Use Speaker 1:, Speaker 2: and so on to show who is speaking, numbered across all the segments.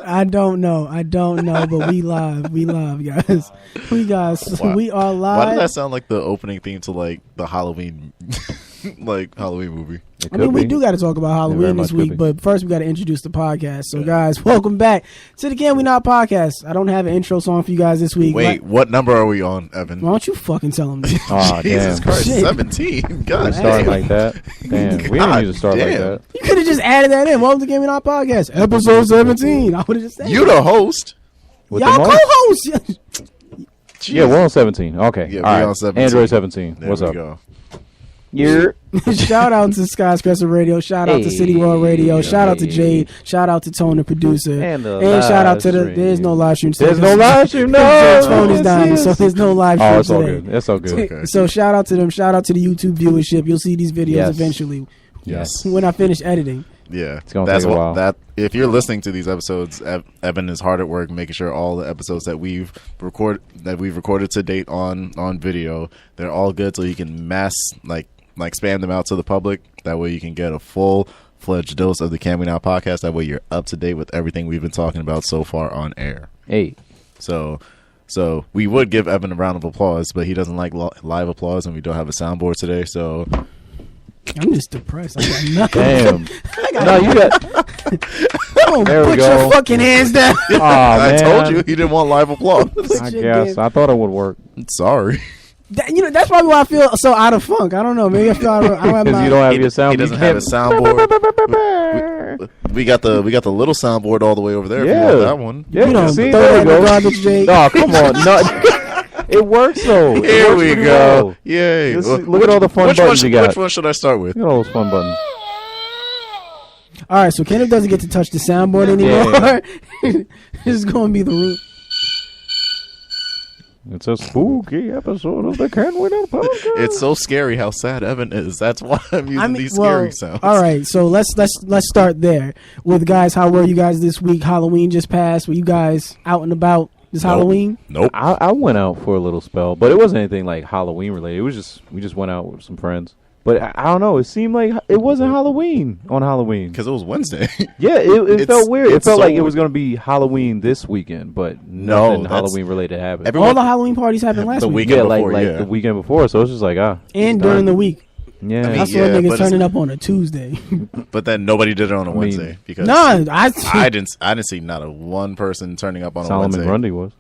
Speaker 1: I don't know, but we live, guys. We are live.
Speaker 2: Why does that sound like the opening theme to like the Halloween, Halloween movie?
Speaker 1: I mean, we do got to talk about Halloween this week, but first we got to introduce the podcast. So, guys, welcome back to the Can We Not podcast. I don't have an intro song for you guys this week.
Speaker 2: Wait, what number are we on, Evan?
Speaker 1: Why don't you fucking tell them?
Speaker 3: Oh,
Speaker 2: Jesus Christ,
Speaker 1: Shit.
Speaker 2: 17. God,
Speaker 3: start like that. Damn, we didn't need to start like that.
Speaker 1: You could have just added that in. Welcome to the Can We Not podcast, episode 17. I would have just said
Speaker 2: you the host.
Speaker 3: With
Speaker 1: y'all
Speaker 3: the
Speaker 1: co-host.
Speaker 3: Yeah, we're on 17. Okay,
Speaker 2: Yeah,
Speaker 3: all right.
Speaker 2: on 17.
Speaker 3: Android 17.
Speaker 2: There
Speaker 3: What's
Speaker 2: we
Speaker 3: up?
Speaker 2: Go.
Speaker 1: Shout out to Sky's Crescent Radio. Shout out to City World Radio. Shout out to Jade. Shout out to Tone, the producer. And shout out to the. There's no live stream.
Speaker 3: There's no live stream. No,
Speaker 1: Jade's phone is dying, so there's no live stream.
Speaker 3: Oh, it's all
Speaker 1: today.
Speaker 3: good. That's all good.
Speaker 2: Okay.
Speaker 1: So shout out to them. Shout out to the YouTube viewership. You'll see these videos eventually.
Speaker 2: Yes.
Speaker 1: When I finish editing.
Speaker 2: Yeah,
Speaker 3: it's gonna take a while.
Speaker 2: That if you're listening to these episodes, Evan is hard at work making sure all the episodes that we've recorded to date on video, they're all good, so you can mass like spam them out to the public. That way you can get a full-fledged dose of the Can We Now podcast. That way you're up to date with everything we've been talking about so far on air.
Speaker 3: Hey,
Speaker 2: so we would give Evan a round of applause, but he doesn't like live applause, and we don't have a soundboard today. So
Speaker 1: I'm just depressed. I got nothing.
Speaker 3: damn. You got. There we
Speaker 1: Put
Speaker 3: go.
Speaker 1: your fucking hands down.
Speaker 3: Oh,
Speaker 2: I
Speaker 3: man.
Speaker 2: told you he didn't want live applause.
Speaker 3: I guess I thought it would work
Speaker 2: Sorry.
Speaker 1: That's probably why I feel so out of funk. I don't know. Maybe I feel I don't have
Speaker 3: because
Speaker 1: my.
Speaker 3: you don't have your sound.
Speaker 2: He doesn't have a soundboard. We got the little soundboard all the way over there.
Speaker 3: Yeah.
Speaker 2: If you want that one.
Speaker 3: Yeah,
Speaker 1: You know,
Speaker 3: see,
Speaker 1: throw
Speaker 3: there
Speaker 1: that
Speaker 3: we
Speaker 1: in
Speaker 3: go.
Speaker 1: the garbage, Jake.
Speaker 3: Oh, come on. No. It works though. It
Speaker 2: Here
Speaker 3: works
Speaker 2: we
Speaker 3: pretty
Speaker 2: go.
Speaker 3: well.
Speaker 2: Yay.
Speaker 3: Look at all the fun buttons you got.
Speaker 2: Which one should I start with?
Speaker 3: Look at all those fun buttons.
Speaker 1: All right, so Kenneth doesn't get to touch the soundboard anymore. This is going to be the root.
Speaker 3: It's a spooky episode of the Can We Not podcast.
Speaker 2: It's so scary how sad Evan is. That's why I'm using these scary sounds.
Speaker 1: All right, so let's start there with guys. How were you guys this week? Halloween just passed. Were you guys out and about this Halloween?
Speaker 2: Nope.
Speaker 3: I went out for a little spell, but it wasn't anything like Halloween related. It was just we just went out with some friends. But I don't know. It seemed like it wasn't Halloween on Halloween.
Speaker 2: Because it was Wednesday.
Speaker 3: Yeah, it felt weird. It felt
Speaker 2: so
Speaker 3: like it was going to be Halloween this weekend, but nothing Halloween related happened.
Speaker 1: All the Halloween parties happened last
Speaker 2: the
Speaker 1: week.
Speaker 2: weekend
Speaker 3: Yeah,
Speaker 2: before,
Speaker 3: like the weekend before. So it's just like
Speaker 1: And during the week.
Speaker 3: Yeah,
Speaker 2: I mean,
Speaker 1: That's why
Speaker 2: yeah,
Speaker 1: niggas
Speaker 2: but
Speaker 1: turning up on a Tuesday.
Speaker 2: But then nobody did it on a Wednesday because
Speaker 1: Nah,
Speaker 2: I didn't see not a one person turning up on a
Speaker 3: Solomon
Speaker 2: Wednesday.
Speaker 3: Grundy was.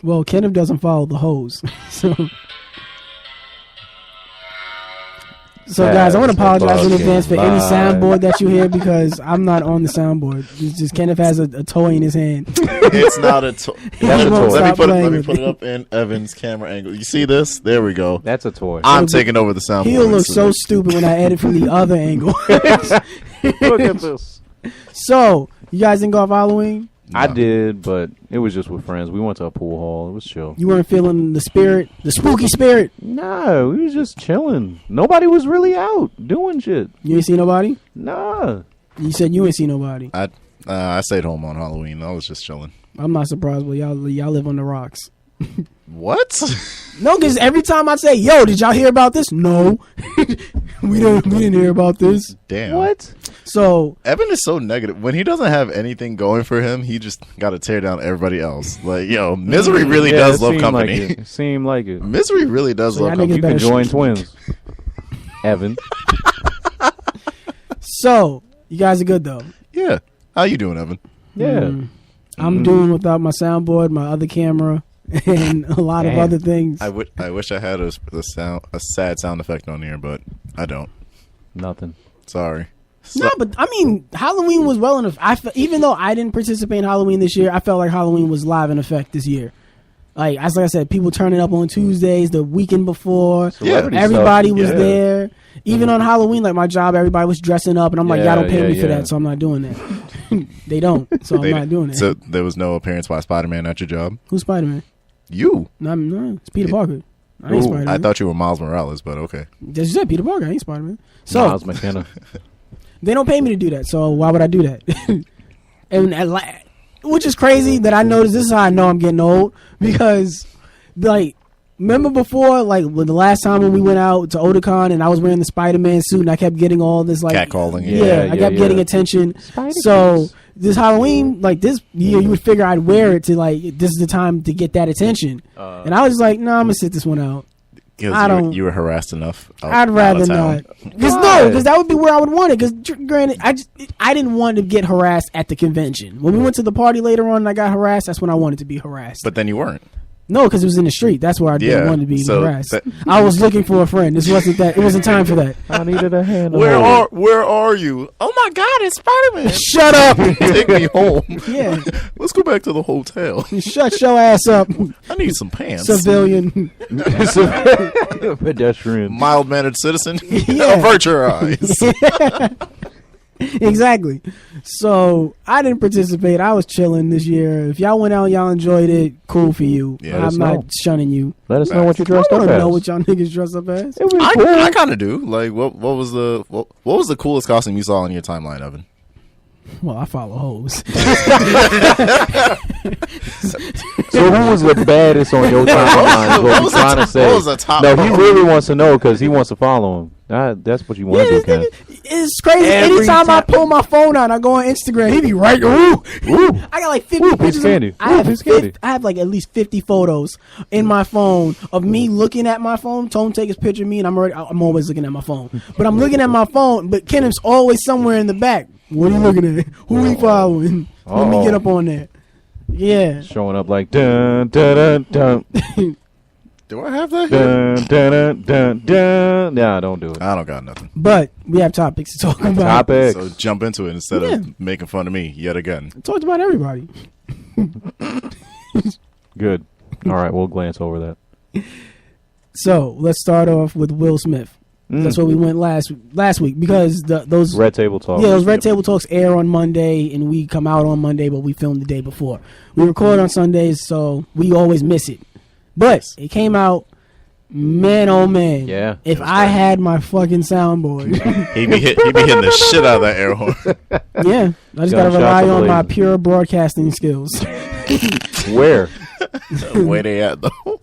Speaker 1: Well, Kenneth doesn't follow the hose, So guys, I want to apologize in advance for any soundboard that you hear because I'm not on the soundboard. It's just Kenneth has a toy in his hand.
Speaker 2: It's not a toy.
Speaker 3: That's a toy.
Speaker 2: Let me put it up in Evan's camera angle. You see this? There we go.
Speaker 3: That's a toy.
Speaker 2: I'm taking over the soundboard.
Speaker 1: He'll look so stupid when I edit from the other angle.
Speaker 3: Look at this.
Speaker 1: So, you guys didn't go off Halloween?
Speaker 2: No.
Speaker 3: I did, but it was just with friends. We went to a pool hall. It was chill.
Speaker 1: You weren't feeling the spirit, the spooky spirit?
Speaker 3: No, we was just chilling. Nobody was really out doing shit.
Speaker 1: You ain't see nobody?
Speaker 3: Nah.
Speaker 1: You said you ain't see nobody.
Speaker 2: I stayed home on Halloween. I was just chilling.
Speaker 1: I'm not surprised, but y'all live on the rocks.
Speaker 2: What?
Speaker 1: No, because every time I say, yo, did y'all hear about this? No. we didn't hear about this.
Speaker 2: Damn.
Speaker 3: What?
Speaker 1: So
Speaker 2: Evan is so negative. When he doesn't have anything going for him, he just got to tear down everybody else. Like, yo, misery really does love company.
Speaker 3: Like it. Seemed like it.
Speaker 2: Misery really does love company.
Speaker 3: You can join twins. Evan.
Speaker 1: So, you guys are good, though.
Speaker 2: Yeah. How you doing, Evan?
Speaker 3: Yeah.
Speaker 1: I'm doing without my soundboard, my other camera, and a lot of other things.
Speaker 2: I wish I had a sad sound effect on here, but I don't.
Speaker 3: Nothing.
Speaker 2: Sorry.
Speaker 1: No, but I mean, Halloween was well enough. Even though I didn't participate in Halloween this year, I felt like Halloween was live in effect this year. Like I said, people turning up on Tuesdays, the weekend before. Everybody was there. Even on Halloween, like my job, everybody was dressing up, and I'm like, y'all don't pay me for that, so I'm not doing that. They don't, so I'm not doing that.
Speaker 2: So there was no appearance by Spider-Man at your job?
Speaker 1: Who's Spider-Man?
Speaker 2: You.
Speaker 1: No, it's Peter Parker. I ain't Spider-Man.
Speaker 2: I thought you were Miles Morales, but okay.
Speaker 1: Just said Peter Parker. I ain't Spider-Man. So
Speaker 3: Miles McKenna.
Speaker 1: They don't pay me to do that, so why would I do that? Which is crazy that I noticed. This is how I know I'm getting old, because like remember before, like when the last time when we went out to Otakon and I was wearing the Spider-Man suit and I kept getting all this like
Speaker 2: catcalling.
Speaker 1: I kept getting attention. So this Halloween, like this year, you would figure I'd wear it to like this is the time to get that attention. And I was like, I'm gonna sit this one out.
Speaker 2: Because you were harassed enough.
Speaker 1: I'd rather not. Because that would be where I would want it. Because granted, I didn't want to get harassed at the convention. When we went to the party later on and I got harassed, that's when I wanted to be harassed.
Speaker 2: But then you weren't.
Speaker 1: No, because it was in the street. That's where I didn't want to be harassed. I was looking for a friend. This wasn't that. It wasn't time for that.
Speaker 3: I needed a hand.
Speaker 2: Where are you? Oh my God, it's Spider-Man.
Speaker 1: Shut up.
Speaker 2: Take me home.
Speaker 1: Yeah.
Speaker 2: Let's go back to the hotel.
Speaker 1: Shut your ass up.
Speaker 2: I need some pants.
Speaker 1: Civilian.
Speaker 3: Pedestrian.
Speaker 2: Mild-mannered citizen. Avert your eyes.
Speaker 1: Exactly. So I didn't participate. I was chilling this year. If y'all went out, y'all enjoyed it. Cool for you.
Speaker 2: Yeah,
Speaker 1: I'm not shunning you.
Speaker 3: Let us know what you dressed up as.
Speaker 1: I don't know what y'all niggas dressed up as.
Speaker 2: I kind of do. Like, what was the coolest costume you saw on your timeline, Evan?
Speaker 1: Well, I follow hoes.
Speaker 3: So who was the baddest on your timeline? What we trying to say?
Speaker 2: What was the top?
Speaker 3: No, he really wants to know because he wants to follow him. That's what you want to do, Ken.
Speaker 1: It's crazy. Anytime I pull my phone out, I go on Instagram. He be right. Ooh. I got like 50 pictures. I have like at least 50 photos in my phone of me looking at my phone. Tone take his picture of me, and I'm always looking at my phone. But I'm looking at my phone. But Kenneth's always somewhere in the back. What are you looking at? Who are you following? Let me get up on that. Yeah.
Speaker 3: Showing up like dun dun dun dun.
Speaker 2: Do I have that here?
Speaker 3: Dun, dun, dun, dun. Nah, don't do it.
Speaker 2: I don't got nothing.
Speaker 1: But we have topics to talk about.
Speaker 3: Topics.
Speaker 2: So jump into it instead of making fun of me yet again.
Speaker 1: I talked about everybody.
Speaker 3: Good. All right, we'll glance over that.
Speaker 1: So let's start off with Will Smith. That's where we went last week because those
Speaker 3: Red Table Talks.
Speaker 1: Yeah, those Red Table Talks air on Monday and we come out on Monday, but we film the day before. We record on Sundays, so we always miss it. But it came out, man, oh man.
Speaker 3: Yeah.
Speaker 1: If I had my fucking soundboard.
Speaker 2: He'd be hitting the shit out of that air horn.
Speaker 1: Yeah. I just got to rely on my pure broadcasting skills.
Speaker 3: Where?
Speaker 2: Where they at, though?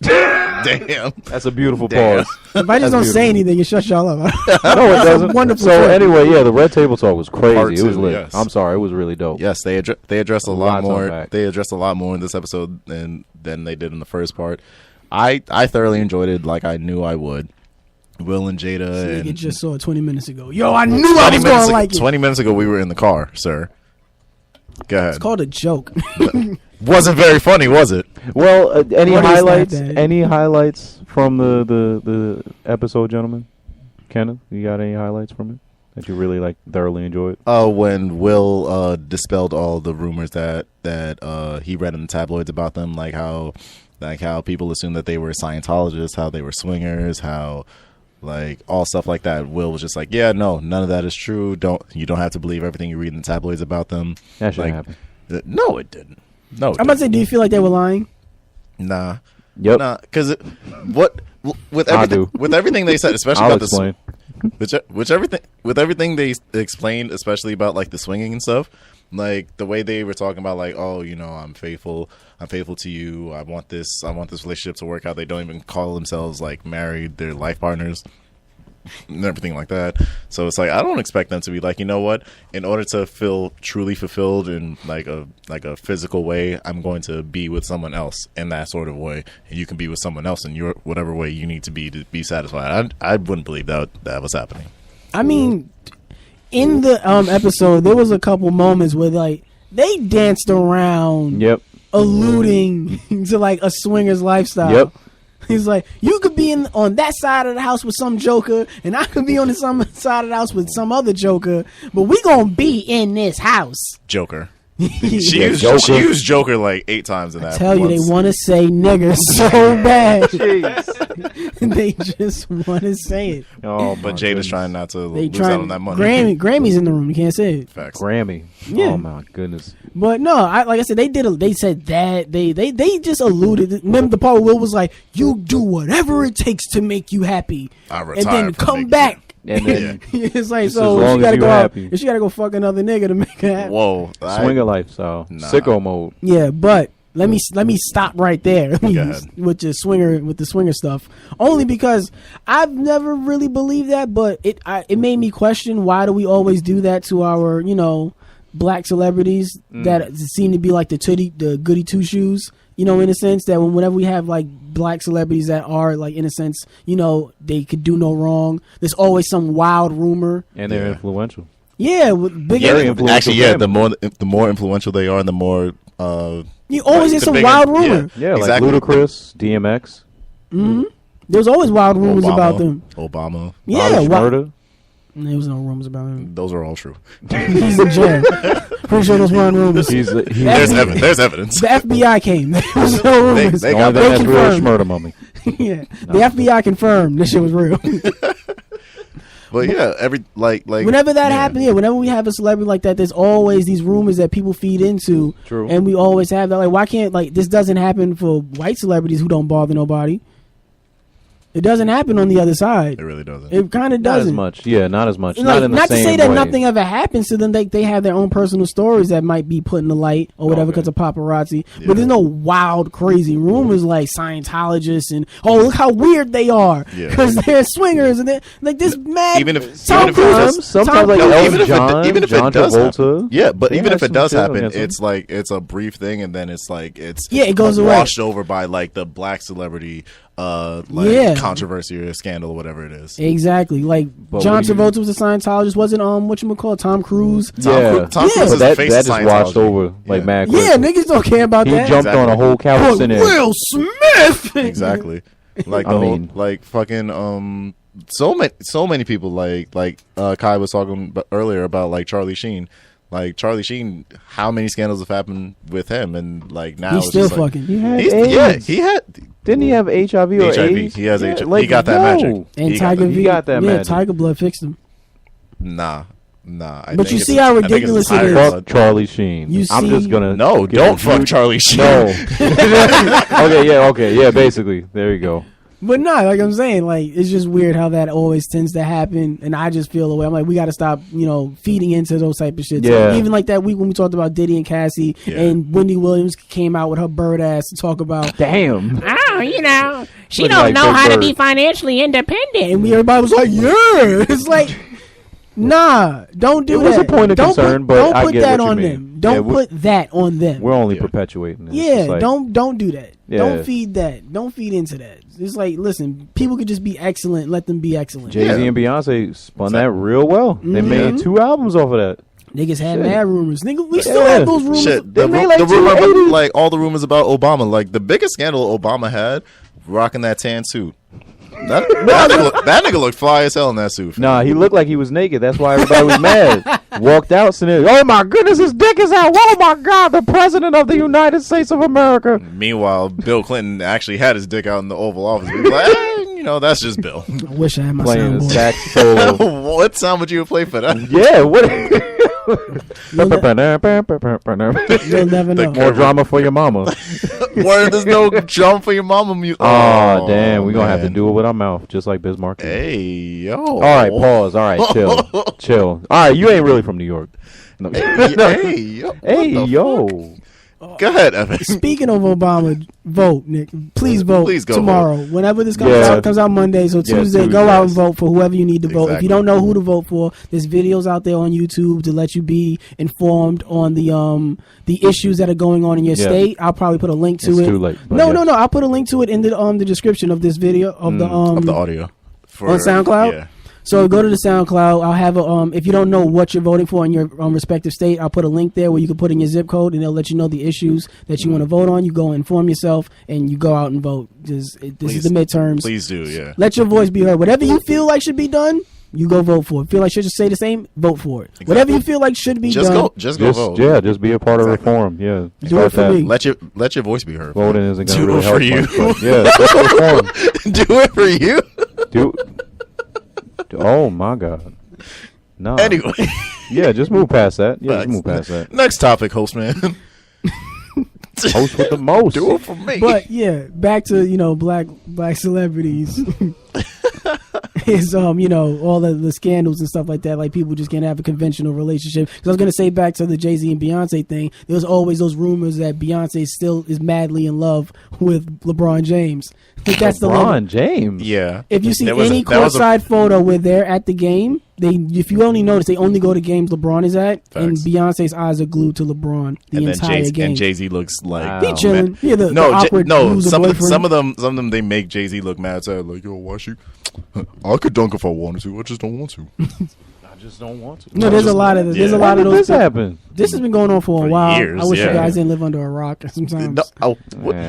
Speaker 2: Damn.
Speaker 3: That's a beautiful pause.
Speaker 1: If I just don't say anything, it shuts y'all up.
Speaker 3: No, it doesn't.
Speaker 1: Wonderful.
Speaker 3: So anyway, the Red Table Talk was crazy.
Speaker 2: Part
Speaker 3: It was
Speaker 2: two,
Speaker 3: lit.
Speaker 2: yes.
Speaker 3: I'm sorry, it was really dope.
Speaker 2: Yes, they addressed a lot more.
Speaker 3: Unpacked.
Speaker 2: They addressed a lot more in this episode than they did in the first part. I thoroughly enjoyed it, like I knew I would. Will and Jada.
Speaker 1: Nigga just saw it 20 minutes ago. Yo, I knew I was going to like it.
Speaker 2: 20 minutes ago, we were in the car, sir. Go ahead.
Speaker 1: It's called a joke.
Speaker 2: Wasn't very funny, was it?
Speaker 3: Well, any
Speaker 1: What is
Speaker 3: highlights?
Speaker 1: that?
Speaker 3: Any highlights from the episode, gentlemen? Kenneth, you got any highlights from it that you really thoroughly enjoyed?
Speaker 2: When Will dispelled all the rumors that he read in the tabloids about them, like how people assumed that they were Scientologists, how they were swingers, how all stuff like that. Will was just like, yeah, no, none of that is true. You don't have to believe everything you read in the tabloids about them.
Speaker 3: That shouldn't happen.
Speaker 2: No, it didn't. No,
Speaker 1: I'm about to say, do you feel like they were lying?
Speaker 2: Nah.
Speaker 3: Yep.
Speaker 2: Nah, because with everything they said, especially
Speaker 3: I'll
Speaker 2: about
Speaker 3: explain.
Speaker 2: with everything they explained, especially about the swinging and stuff, the way they were talking about I'm faithful to you. I want this relationship to work out. They don't even call themselves married. They're life partners and everything like that. So it's I don't expect them to be you know what? In order to feel truly fulfilled in a physical way, I'm going to be with someone else in that sort of way, and you can be with someone else in your whatever way you need to be satisfied. I wouldn't believe that was happening.
Speaker 1: I mean, in the episode, there was a couple moments where they danced around, alluding to a swinger's lifestyle.
Speaker 3: Yep.
Speaker 1: He's like, you could be on that side of the house with some joker, and I could be on the side of the house with some other joker, but we gonna be in this house.
Speaker 2: Joker. She used Joker 8 times in that.
Speaker 1: I tell you, they want to say nigger so bad. They just want to say it.
Speaker 3: Oh,
Speaker 2: but Jada's trying not to lose out on that money.
Speaker 1: Grammy's in the room. You can't say it.
Speaker 2: Facts.
Speaker 3: Grammy.
Speaker 1: Yeah.
Speaker 3: Oh my goodness.
Speaker 1: But no, like I said, they said that they just alluded. Remember the part where Will was like, "You do whatever it takes to make you happy, and then come back." And then it's so she gotta go out, she gotta go fuck another nigga to make her happy.
Speaker 2: Whoa,
Speaker 3: swinger lifestyle, sicko mode.
Speaker 1: Yeah, but Let me stop right there with the swinger stuff. Only because I've never really believed that, but it made me question, why do we always do that to our black celebrities that seem to be like the goody two shoes? In a sense that whenever we have like black celebrities that are like, in a sense, they could do no wrong, there's always some wild rumor,
Speaker 3: and they're influential.
Speaker 1: Yeah,
Speaker 3: very influential.
Speaker 2: Actually, yeah, the more influential they are, and the more
Speaker 1: you always get some wild rumor.
Speaker 3: Yeah,
Speaker 2: exactly.
Speaker 3: Like Ludacris, DMX.
Speaker 1: There's always wild rumors about them.
Speaker 2: Obama.
Speaker 1: Yeah,
Speaker 3: murder.
Speaker 1: There was no rumors about him.
Speaker 2: Those are all true.
Speaker 1: He's in jail. Pretty sure those weren't rumors.
Speaker 2: There's evidence.
Speaker 1: The FBI came. There was no rumors.
Speaker 2: They got
Speaker 3: that's real murder mummy.
Speaker 1: Yeah, the FBI confirmed this shit was real.
Speaker 2: But yeah,
Speaker 1: whenever that happens, whenever we have a celebrity like that, there's always these rumors that people feed into.
Speaker 3: True.
Speaker 1: And we always have that. Like, why can't this doesn't happen for white celebrities who don't bother nobody? It doesn't happen on the other side.
Speaker 2: It really doesn't.
Speaker 1: It kind of doesn't.
Speaker 3: Not as much. Yeah, not as much.
Speaker 1: Like,
Speaker 3: not in the
Speaker 1: not
Speaker 3: same
Speaker 1: to say that
Speaker 3: way.
Speaker 1: nothing ever happens to them. They have their own personal stories that might be put in the light or whatever because of paparazzi. Yeah. But there's no wild, crazy rumors like Scientologists and look how weird they are because they're swingers and they're like this mad.
Speaker 2: Even if
Speaker 3: sometimes like Elton John,
Speaker 2: even if
Speaker 3: John
Speaker 2: it does
Speaker 3: Travolta,
Speaker 2: happen, but even if it does happen, it's like it's a brief thing, and then it's like
Speaker 1: it goes away,
Speaker 2: washed over by like the black celebrity controversy or scandal or whatever it is.
Speaker 1: Exactly. Like John Travolta was a Scientologist, wasn't Tom Cruise?
Speaker 2: Tom Cruise is
Speaker 3: that just washed over like mad quick.
Speaker 1: Yeah, niggas don't care about that.
Speaker 3: He jumped on a whole couch in there.
Speaker 1: Will Smith.
Speaker 2: Exactly. Like fucking so many people like Kai was talking earlier about like Charlie Sheen. Like Charlie Sheen, how many scandals have happened with him, and like now
Speaker 1: he's still fucking.
Speaker 3: He had AIDS.
Speaker 2: He had.
Speaker 3: Didn't he have HIV or AIDS?
Speaker 2: He has HIV. Like, he got that magic.
Speaker 1: And
Speaker 3: he got that magic.
Speaker 1: Tiger Blood fixed him.
Speaker 2: Nah.
Speaker 1: But you see how ridiculous it is.
Speaker 3: Fuck Charlie Sheen.
Speaker 1: I'm
Speaker 3: just gonna
Speaker 2: don't fuck Charlie Sheen.
Speaker 3: No. Okay, basically, there you go.
Speaker 1: But no, like I'm saying, like it's just weird how that always tends to happen, and I just feel the way. I'm like, we got to stop, feeding into those type of shit.
Speaker 3: Yeah.
Speaker 1: So even like that week when we talked about Diddy and Cassie, and Wendy Williams came out with her bird ass to talk about,
Speaker 3: damn,
Speaker 1: she don't know how to be financially independent, and everybody was like, yeah, it's like. Nah, don't do that. It
Speaker 3: was a point of concern, but
Speaker 1: don't
Speaker 3: I
Speaker 1: put
Speaker 3: get
Speaker 1: that
Speaker 3: what you
Speaker 1: on
Speaker 3: mean.
Speaker 1: them. Don't put that on them.
Speaker 3: We're only perpetuating this.
Speaker 1: Yeah, like, don't do that.
Speaker 3: Yeah.
Speaker 1: Don't feed that. Don't feed into that. It's like, listen, people could just be excellent. Let them be excellent.
Speaker 3: Jay-Z and Beyonce spun that real well. They made 2 albums off of that.
Speaker 1: Niggas had mad rumors. Nigga, we still have those rumors.
Speaker 2: Shit, the rumor, like all the rumors about Obama, like the biggest scandal Obama had, rocking that tan suit. That nigga looked fly as hell in that suit.
Speaker 3: Nah, he looked like he was naked. That's why everybody was mad. Walked out, sitting there, oh my goodness, his dick is out. Oh my God, the president of the United States of America.
Speaker 2: Meanwhile, Bill Clinton actually had his dick out in the Oval Office. He was like, that's just Bill.
Speaker 1: I wish I had my
Speaker 3: playing
Speaker 1: soundboard.
Speaker 3: a sax solo.
Speaker 2: What sound would you play for that?
Speaker 3: Yeah, what?
Speaker 1: You'll never know.
Speaker 3: More drama for your mama.
Speaker 2: Where there's no drum for your mama music.
Speaker 3: Oh, damn. We're going to have to do it with our mouth, just like Bismarck.
Speaker 2: Hey, yo.
Speaker 3: All right, pause. All right, chill. All right, you ain't really from New York. No.
Speaker 2: Hey, yo.
Speaker 3: Hey, yo.
Speaker 2: Go ahead, Evan.
Speaker 1: Speaking of Obama, vote, Nick. Please vote
Speaker 2: go
Speaker 1: tomorrow.
Speaker 2: Vote.
Speaker 1: Whenever this comes out Monday, so Tuesday, go out and vote for whoever you need to vote. If you don't know who to vote for, there's videos out there on YouTube to let you be informed on the issues that are going on in your state. I'll probably put a link to it.
Speaker 3: Too late.
Speaker 1: No. I'll put a link to it in the description of this video of the
Speaker 2: audio
Speaker 1: on SoundCloud.
Speaker 2: Yeah.
Speaker 1: So go to the SoundCloud. I'll have if you don't know what you're voting for in your respective state, I'll put a link there where you can put in your zip code and they'll let you know the issues that you want to vote on. You go inform yourself and you go out and vote. This is the midterms.
Speaker 2: Please do, yeah.
Speaker 1: Let your voice be heard. Whatever you feel like should be done, you go vote for it. Feel like should just say the same, vote for it. Exactly. Whatever you feel like should be done.
Speaker 2: Just go vote.
Speaker 3: Yeah, just be a part of reform. Yeah.
Speaker 1: Do it for me.
Speaker 2: Let your voice be heard.
Speaker 3: Voting isn't going to really help
Speaker 2: you.
Speaker 3: Much, yeah, that's reform.
Speaker 2: Do it for you.
Speaker 3: Oh my God. No.
Speaker 2: Anyway.
Speaker 3: Yeah, just move past that. Yeah, just move past that.
Speaker 2: Next topic, host man.
Speaker 3: Host with the most.
Speaker 2: Do it for me.
Speaker 1: But yeah, back to black celebrities. is all the scandals and stuff like that. Like people just can't have a conventional relationship. Because I was gonna say back to the Jay-Z and Beyonce thing. There was always those rumors that Beyonce still is madly in love with LeBron James. But that's
Speaker 3: LeBron James.
Speaker 2: Yeah.
Speaker 1: If you see any courtside photo where they're at the game, if you only notice, they only go to games LeBron is at, and Beyonce's eyes are glued to LeBron the entire game.
Speaker 2: And Jay-Z looks like
Speaker 1: he chilling. Yeah, the awkward
Speaker 2: some of them they make Jay-Z look mad. So like, yo, why she? I could dunk if I wanted to. I just don't want to.
Speaker 3: I just don't want to.
Speaker 1: No, there's a lot of this. There's a lot of those.
Speaker 3: This happened.
Speaker 1: This has been going on for a while.
Speaker 2: Years,
Speaker 1: I wish you guys didn't live under a rock sometimes.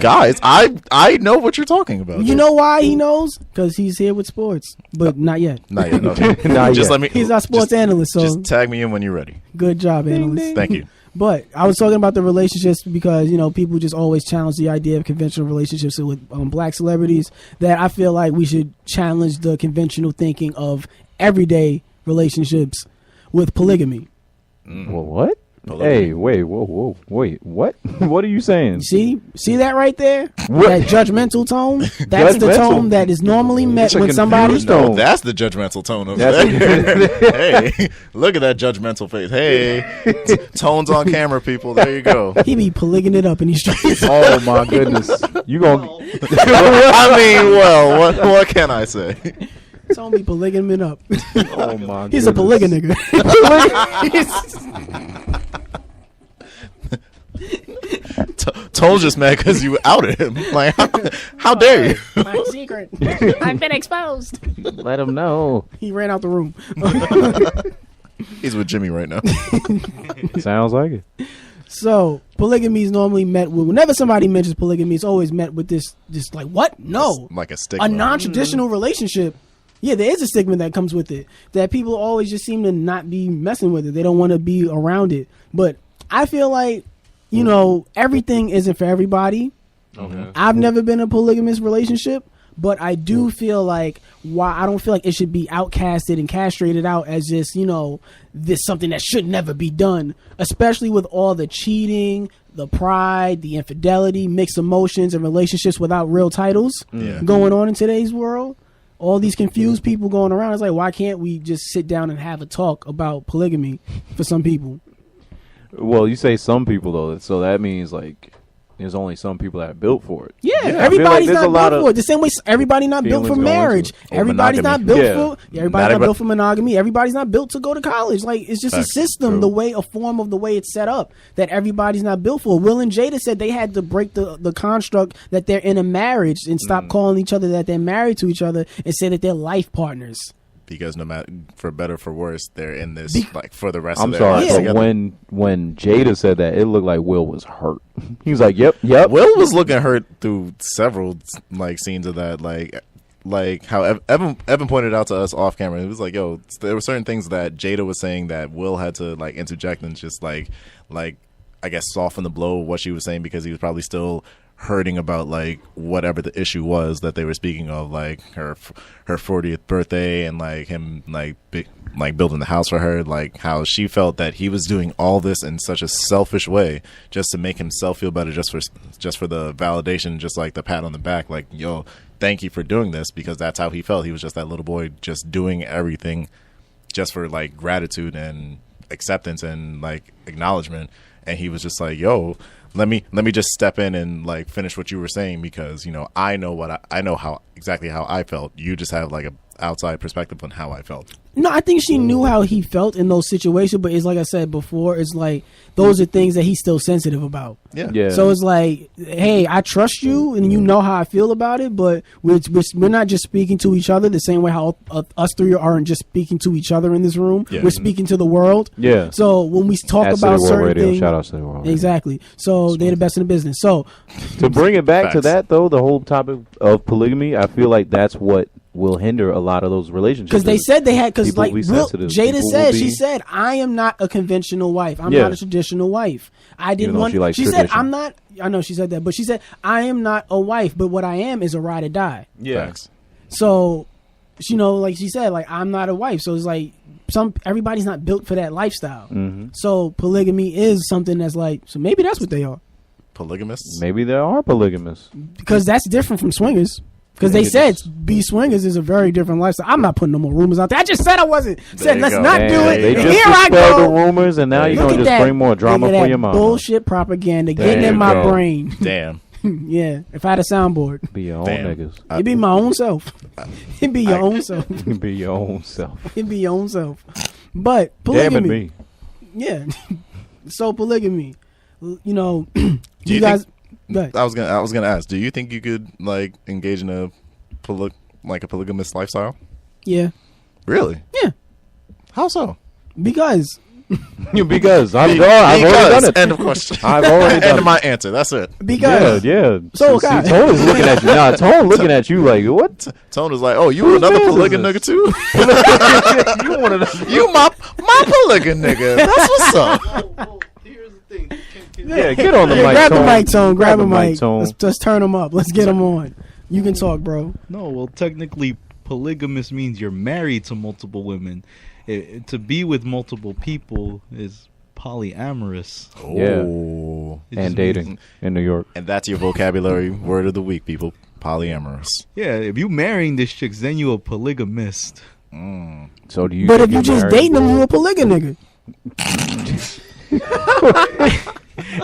Speaker 2: Guys, I know what you're talking about.
Speaker 1: You know why he knows? Because he's here with sports, but not yet.
Speaker 2: Not yet. Okay. Let me.
Speaker 1: He's our sports analyst. So
Speaker 2: just tag me in when you're ready.
Speaker 1: Good job, analyst.
Speaker 2: Thank you.
Speaker 1: But I was talking about the relationships because, people just always challenge the idea of conventional relationships with black celebrities, that I feel like we should challenge the conventional thinking of everyday relationships with polygamy.
Speaker 3: Well, what? Hey, wait, wait, what? What are you saying?
Speaker 1: See that right there?
Speaker 3: What?
Speaker 1: That judgmental tone? That's the tone that is normally met when somebody...
Speaker 2: No, that's the judgmental tone of that. Hey, look at that judgmental face. Hey, tones on camera, people. There you go.
Speaker 1: He be polygaming it up in these streets.
Speaker 3: Oh, my goodness. You gonna...
Speaker 2: I mean, well, what can I say?
Speaker 1: Tone be polygaming up.
Speaker 3: Oh, my goodness.
Speaker 1: He's a PolygaNigga.
Speaker 2: Tone's just mad because you outed him. Like, how dare you?
Speaker 1: My secret. I've been exposed.
Speaker 3: Let him know.
Speaker 1: He ran out the room.
Speaker 2: He's with Jimmy right now.
Speaker 3: Sounds like it.
Speaker 1: So polygamy is normally met with, whenever somebody mentions polygamy, it's always met with this like, what? No.
Speaker 2: Like a stigma.
Speaker 1: A non-traditional relationship. Yeah, there is a stigma that comes with it, that people always just seem to not be messing with it. They don't want to be around it. But I feel like, everything isn't for everybody.
Speaker 3: Okay.
Speaker 1: I've never been in a polygamous relationship, but I do feel like I don't feel like it should be outcasted and castrated out as just, this something that should never be done, especially with all the cheating, the pride, the infidelity, mixed emotions, and relationships without real titles going on in today's world. All these confused people going around. It's like, why can't we just sit down and have a talk about polygamy for some people?
Speaker 3: Well, you say some people, though, so that means, like, there's only some people that are built for it.
Speaker 1: Yeah, everybody's not built for it. The same way everybody's not built for marriage. Everybody's not built for everybody's not built for monogamy. Everybody's not built to go to college. Like, it's just a system, a form of the way it's set up that everybody's not built for. Will and Jada said they had to break the construct that they're in a marriage and stop calling each other that they're married to each other and say that they're life partners.
Speaker 2: Because no matter, for better or for worse, they're in this like for the rest of their
Speaker 3: lives.
Speaker 2: I'm sorry,
Speaker 3: but when Jada said that, it looked like Will was hurt. He was like, "Yep."
Speaker 2: Will was looking hurt through several like scenes of that, like how Evan pointed out to us off camera. It was like, yo, there were certain things that Jada was saying that Will had to like interject and just like I guess soften the blow of what she was saying, because he was probably still hurting about like whatever the issue was that they were speaking of, like her 40th birthday and like him like building the house for her, like how she felt that he was doing all this in such a selfish way just to make himself feel better, just for the validation, just like the pat on the back, like, yo, thank you for doing this, because that's how he felt. He was just that little boy just doing everything just for like gratitude and acceptance and like acknowledgement. And he was just like, yo, let me just step in and like finish what you were saying, because I know I know how exactly how I felt. You just have like a outside perspective on how I felt.
Speaker 1: No, I think she knew how he felt in those situations, but it's like I said before, it's like those are things that he's still sensitive about.
Speaker 2: Yeah.
Speaker 1: So it's like, hey, I trust you and you know how I feel about it, but we're not just speaking to each other the same way how us three aren't just speaking to each other in this room. Yeah. We're speaking to the world.
Speaker 3: Yeah.
Speaker 1: So when we talk about certain things,
Speaker 3: shout out to the world.
Speaker 1: Exactly. So they're the best in the business. So
Speaker 3: to bring it back to that though, the whole topic of polygamy, I feel like that's what will hinder a lot of those relationships.
Speaker 1: Because they said they had, because like Jada said, she said, I am not a conventional wife. I'm not a traditional wife. I didn't want, she said, I'm not, I know she said that, but she said, I am not a wife, but what I am is a ride or die.
Speaker 3: Yeah.
Speaker 2: Facts.
Speaker 1: So, like she said, like, I'm not a wife. So it's like, everybody's not built for that lifestyle.
Speaker 3: Mm-hmm.
Speaker 1: So polygamy is something that's like, so maybe that's what they are.
Speaker 2: Polygamists?
Speaker 3: Maybe there are polygamists.
Speaker 1: Because that's different from swingers. Because they said be swingers is a very different lifestyle. I'm not putting no more rumors out there. I just said I wasn't. Said let's not do it.
Speaker 3: They
Speaker 1: And
Speaker 3: just
Speaker 1: here I
Speaker 3: dispelled the
Speaker 1: go.
Speaker 3: rumors, and now you're
Speaker 1: Look
Speaker 3: going to
Speaker 1: at
Speaker 3: just
Speaker 1: that.
Speaker 3: bring more drama
Speaker 1: Look at
Speaker 3: for
Speaker 1: that
Speaker 3: your mama.
Speaker 1: bullshit propaganda
Speaker 3: There
Speaker 1: getting in
Speaker 3: you
Speaker 1: my
Speaker 3: go.
Speaker 1: brain.
Speaker 2: Damn.
Speaker 1: Yeah. If I had a soundboard,
Speaker 3: Be your own
Speaker 2: Damn.
Speaker 3: niggas.
Speaker 1: it'd be my own self. It'd be your own self.
Speaker 3: Be your own self.
Speaker 1: It'd be your own self. But
Speaker 3: Damn it,
Speaker 1: polygamy.
Speaker 3: me.
Speaker 1: Yeah. So polygamy. You know,
Speaker 2: Do
Speaker 1: you guys. Go ahead.
Speaker 2: I was gonna ask. Do you think you could like engage in a polygamous lifestyle?
Speaker 1: Yeah.
Speaker 2: Really?
Speaker 1: Yeah.
Speaker 2: How so?
Speaker 1: Because
Speaker 3: Because I've already done it.
Speaker 2: End of question.
Speaker 3: I've already done
Speaker 2: End
Speaker 3: it.
Speaker 2: of my answer. That's it.
Speaker 1: because
Speaker 3: Yeah.
Speaker 1: So,
Speaker 3: See,
Speaker 1: okay.
Speaker 3: Tone is looking at you. Nah, Tone looking at you like, what?
Speaker 2: Tone was like, "Oh, you
Speaker 3: Whose
Speaker 2: another
Speaker 3: man's is
Speaker 2: polygamy
Speaker 3: this?
Speaker 2: nigga too?
Speaker 3: You one of them.
Speaker 2: You my polygamy nigga. That's what's up."
Speaker 4: Here's the thing.
Speaker 3: Yeah, get on the
Speaker 1: Yeah,
Speaker 3: mic,
Speaker 1: grab
Speaker 3: Tone.
Speaker 1: the mic, Tone. Grab a mic.
Speaker 3: Tone.
Speaker 1: Let's turn him up. Let's get him on. You can talk, bro.
Speaker 4: No, well, technically, polygamous means you're married to multiple women. To be with multiple people is polyamorous.
Speaker 2: Oh.
Speaker 4: It
Speaker 3: And
Speaker 4: just
Speaker 3: dating
Speaker 4: means-
Speaker 3: in New York.
Speaker 2: And that's your vocabulary word of the week, people. Polyamorous.
Speaker 4: Yeah, if you marrying this chicks, then you a polygamist.
Speaker 3: So do you?
Speaker 1: But
Speaker 3: think
Speaker 1: if you
Speaker 3: you're
Speaker 1: just
Speaker 3: married?
Speaker 1: dating them, you a polygamy nigga.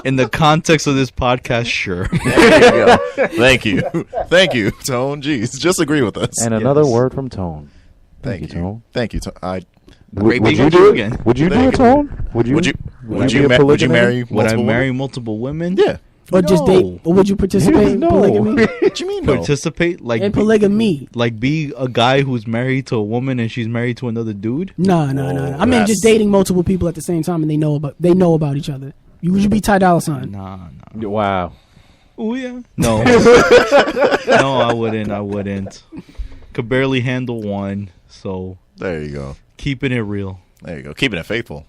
Speaker 4: In the context of this podcast, sure.
Speaker 2: There you go. Thank you. Thank you, Tone. Jeez, just agree with us.
Speaker 3: And another
Speaker 4: Yes.
Speaker 3: word from Tone.
Speaker 2: Thank you.
Speaker 3: Tone.
Speaker 2: Thank you, Tone.
Speaker 4: Great
Speaker 3: Would
Speaker 4: being
Speaker 3: you
Speaker 4: with
Speaker 3: do
Speaker 4: you
Speaker 3: it
Speaker 4: again.
Speaker 3: Would you do
Speaker 2: Thank
Speaker 3: it,
Speaker 2: you.
Speaker 3: Tone? Would you?
Speaker 2: Would you
Speaker 3: be a
Speaker 2: would you
Speaker 3: polygamist?
Speaker 2: marry
Speaker 4: Would I
Speaker 2: multiple
Speaker 4: marry
Speaker 2: women?
Speaker 4: multiple women?
Speaker 2: Yeah.
Speaker 1: Or just
Speaker 4: No.
Speaker 1: date? Or would you participate in
Speaker 3: No.
Speaker 1: polygamy?
Speaker 2: What you mean? No?
Speaker 4: Participate like
Speaker 1: In polygamy?
Speaker 4: like be a guy who's married to a woman and she's married to another dude.
Speaker 1: No. I mean,
Speaker 2: that's-
Speaker 1: just dating multiple people at the same time, and they know about each other. Would you be Ty Dolla $ign?
Speaker 4: Nah.
Speaker 3: Wow.
Speaker 4: Oh yeah. No. No, I wouldn't. Could barely handle one, so
Speaker 2: There you go.
Speaker 4: keeping it real.
Speaker 2: There you go. Keeping it faithful.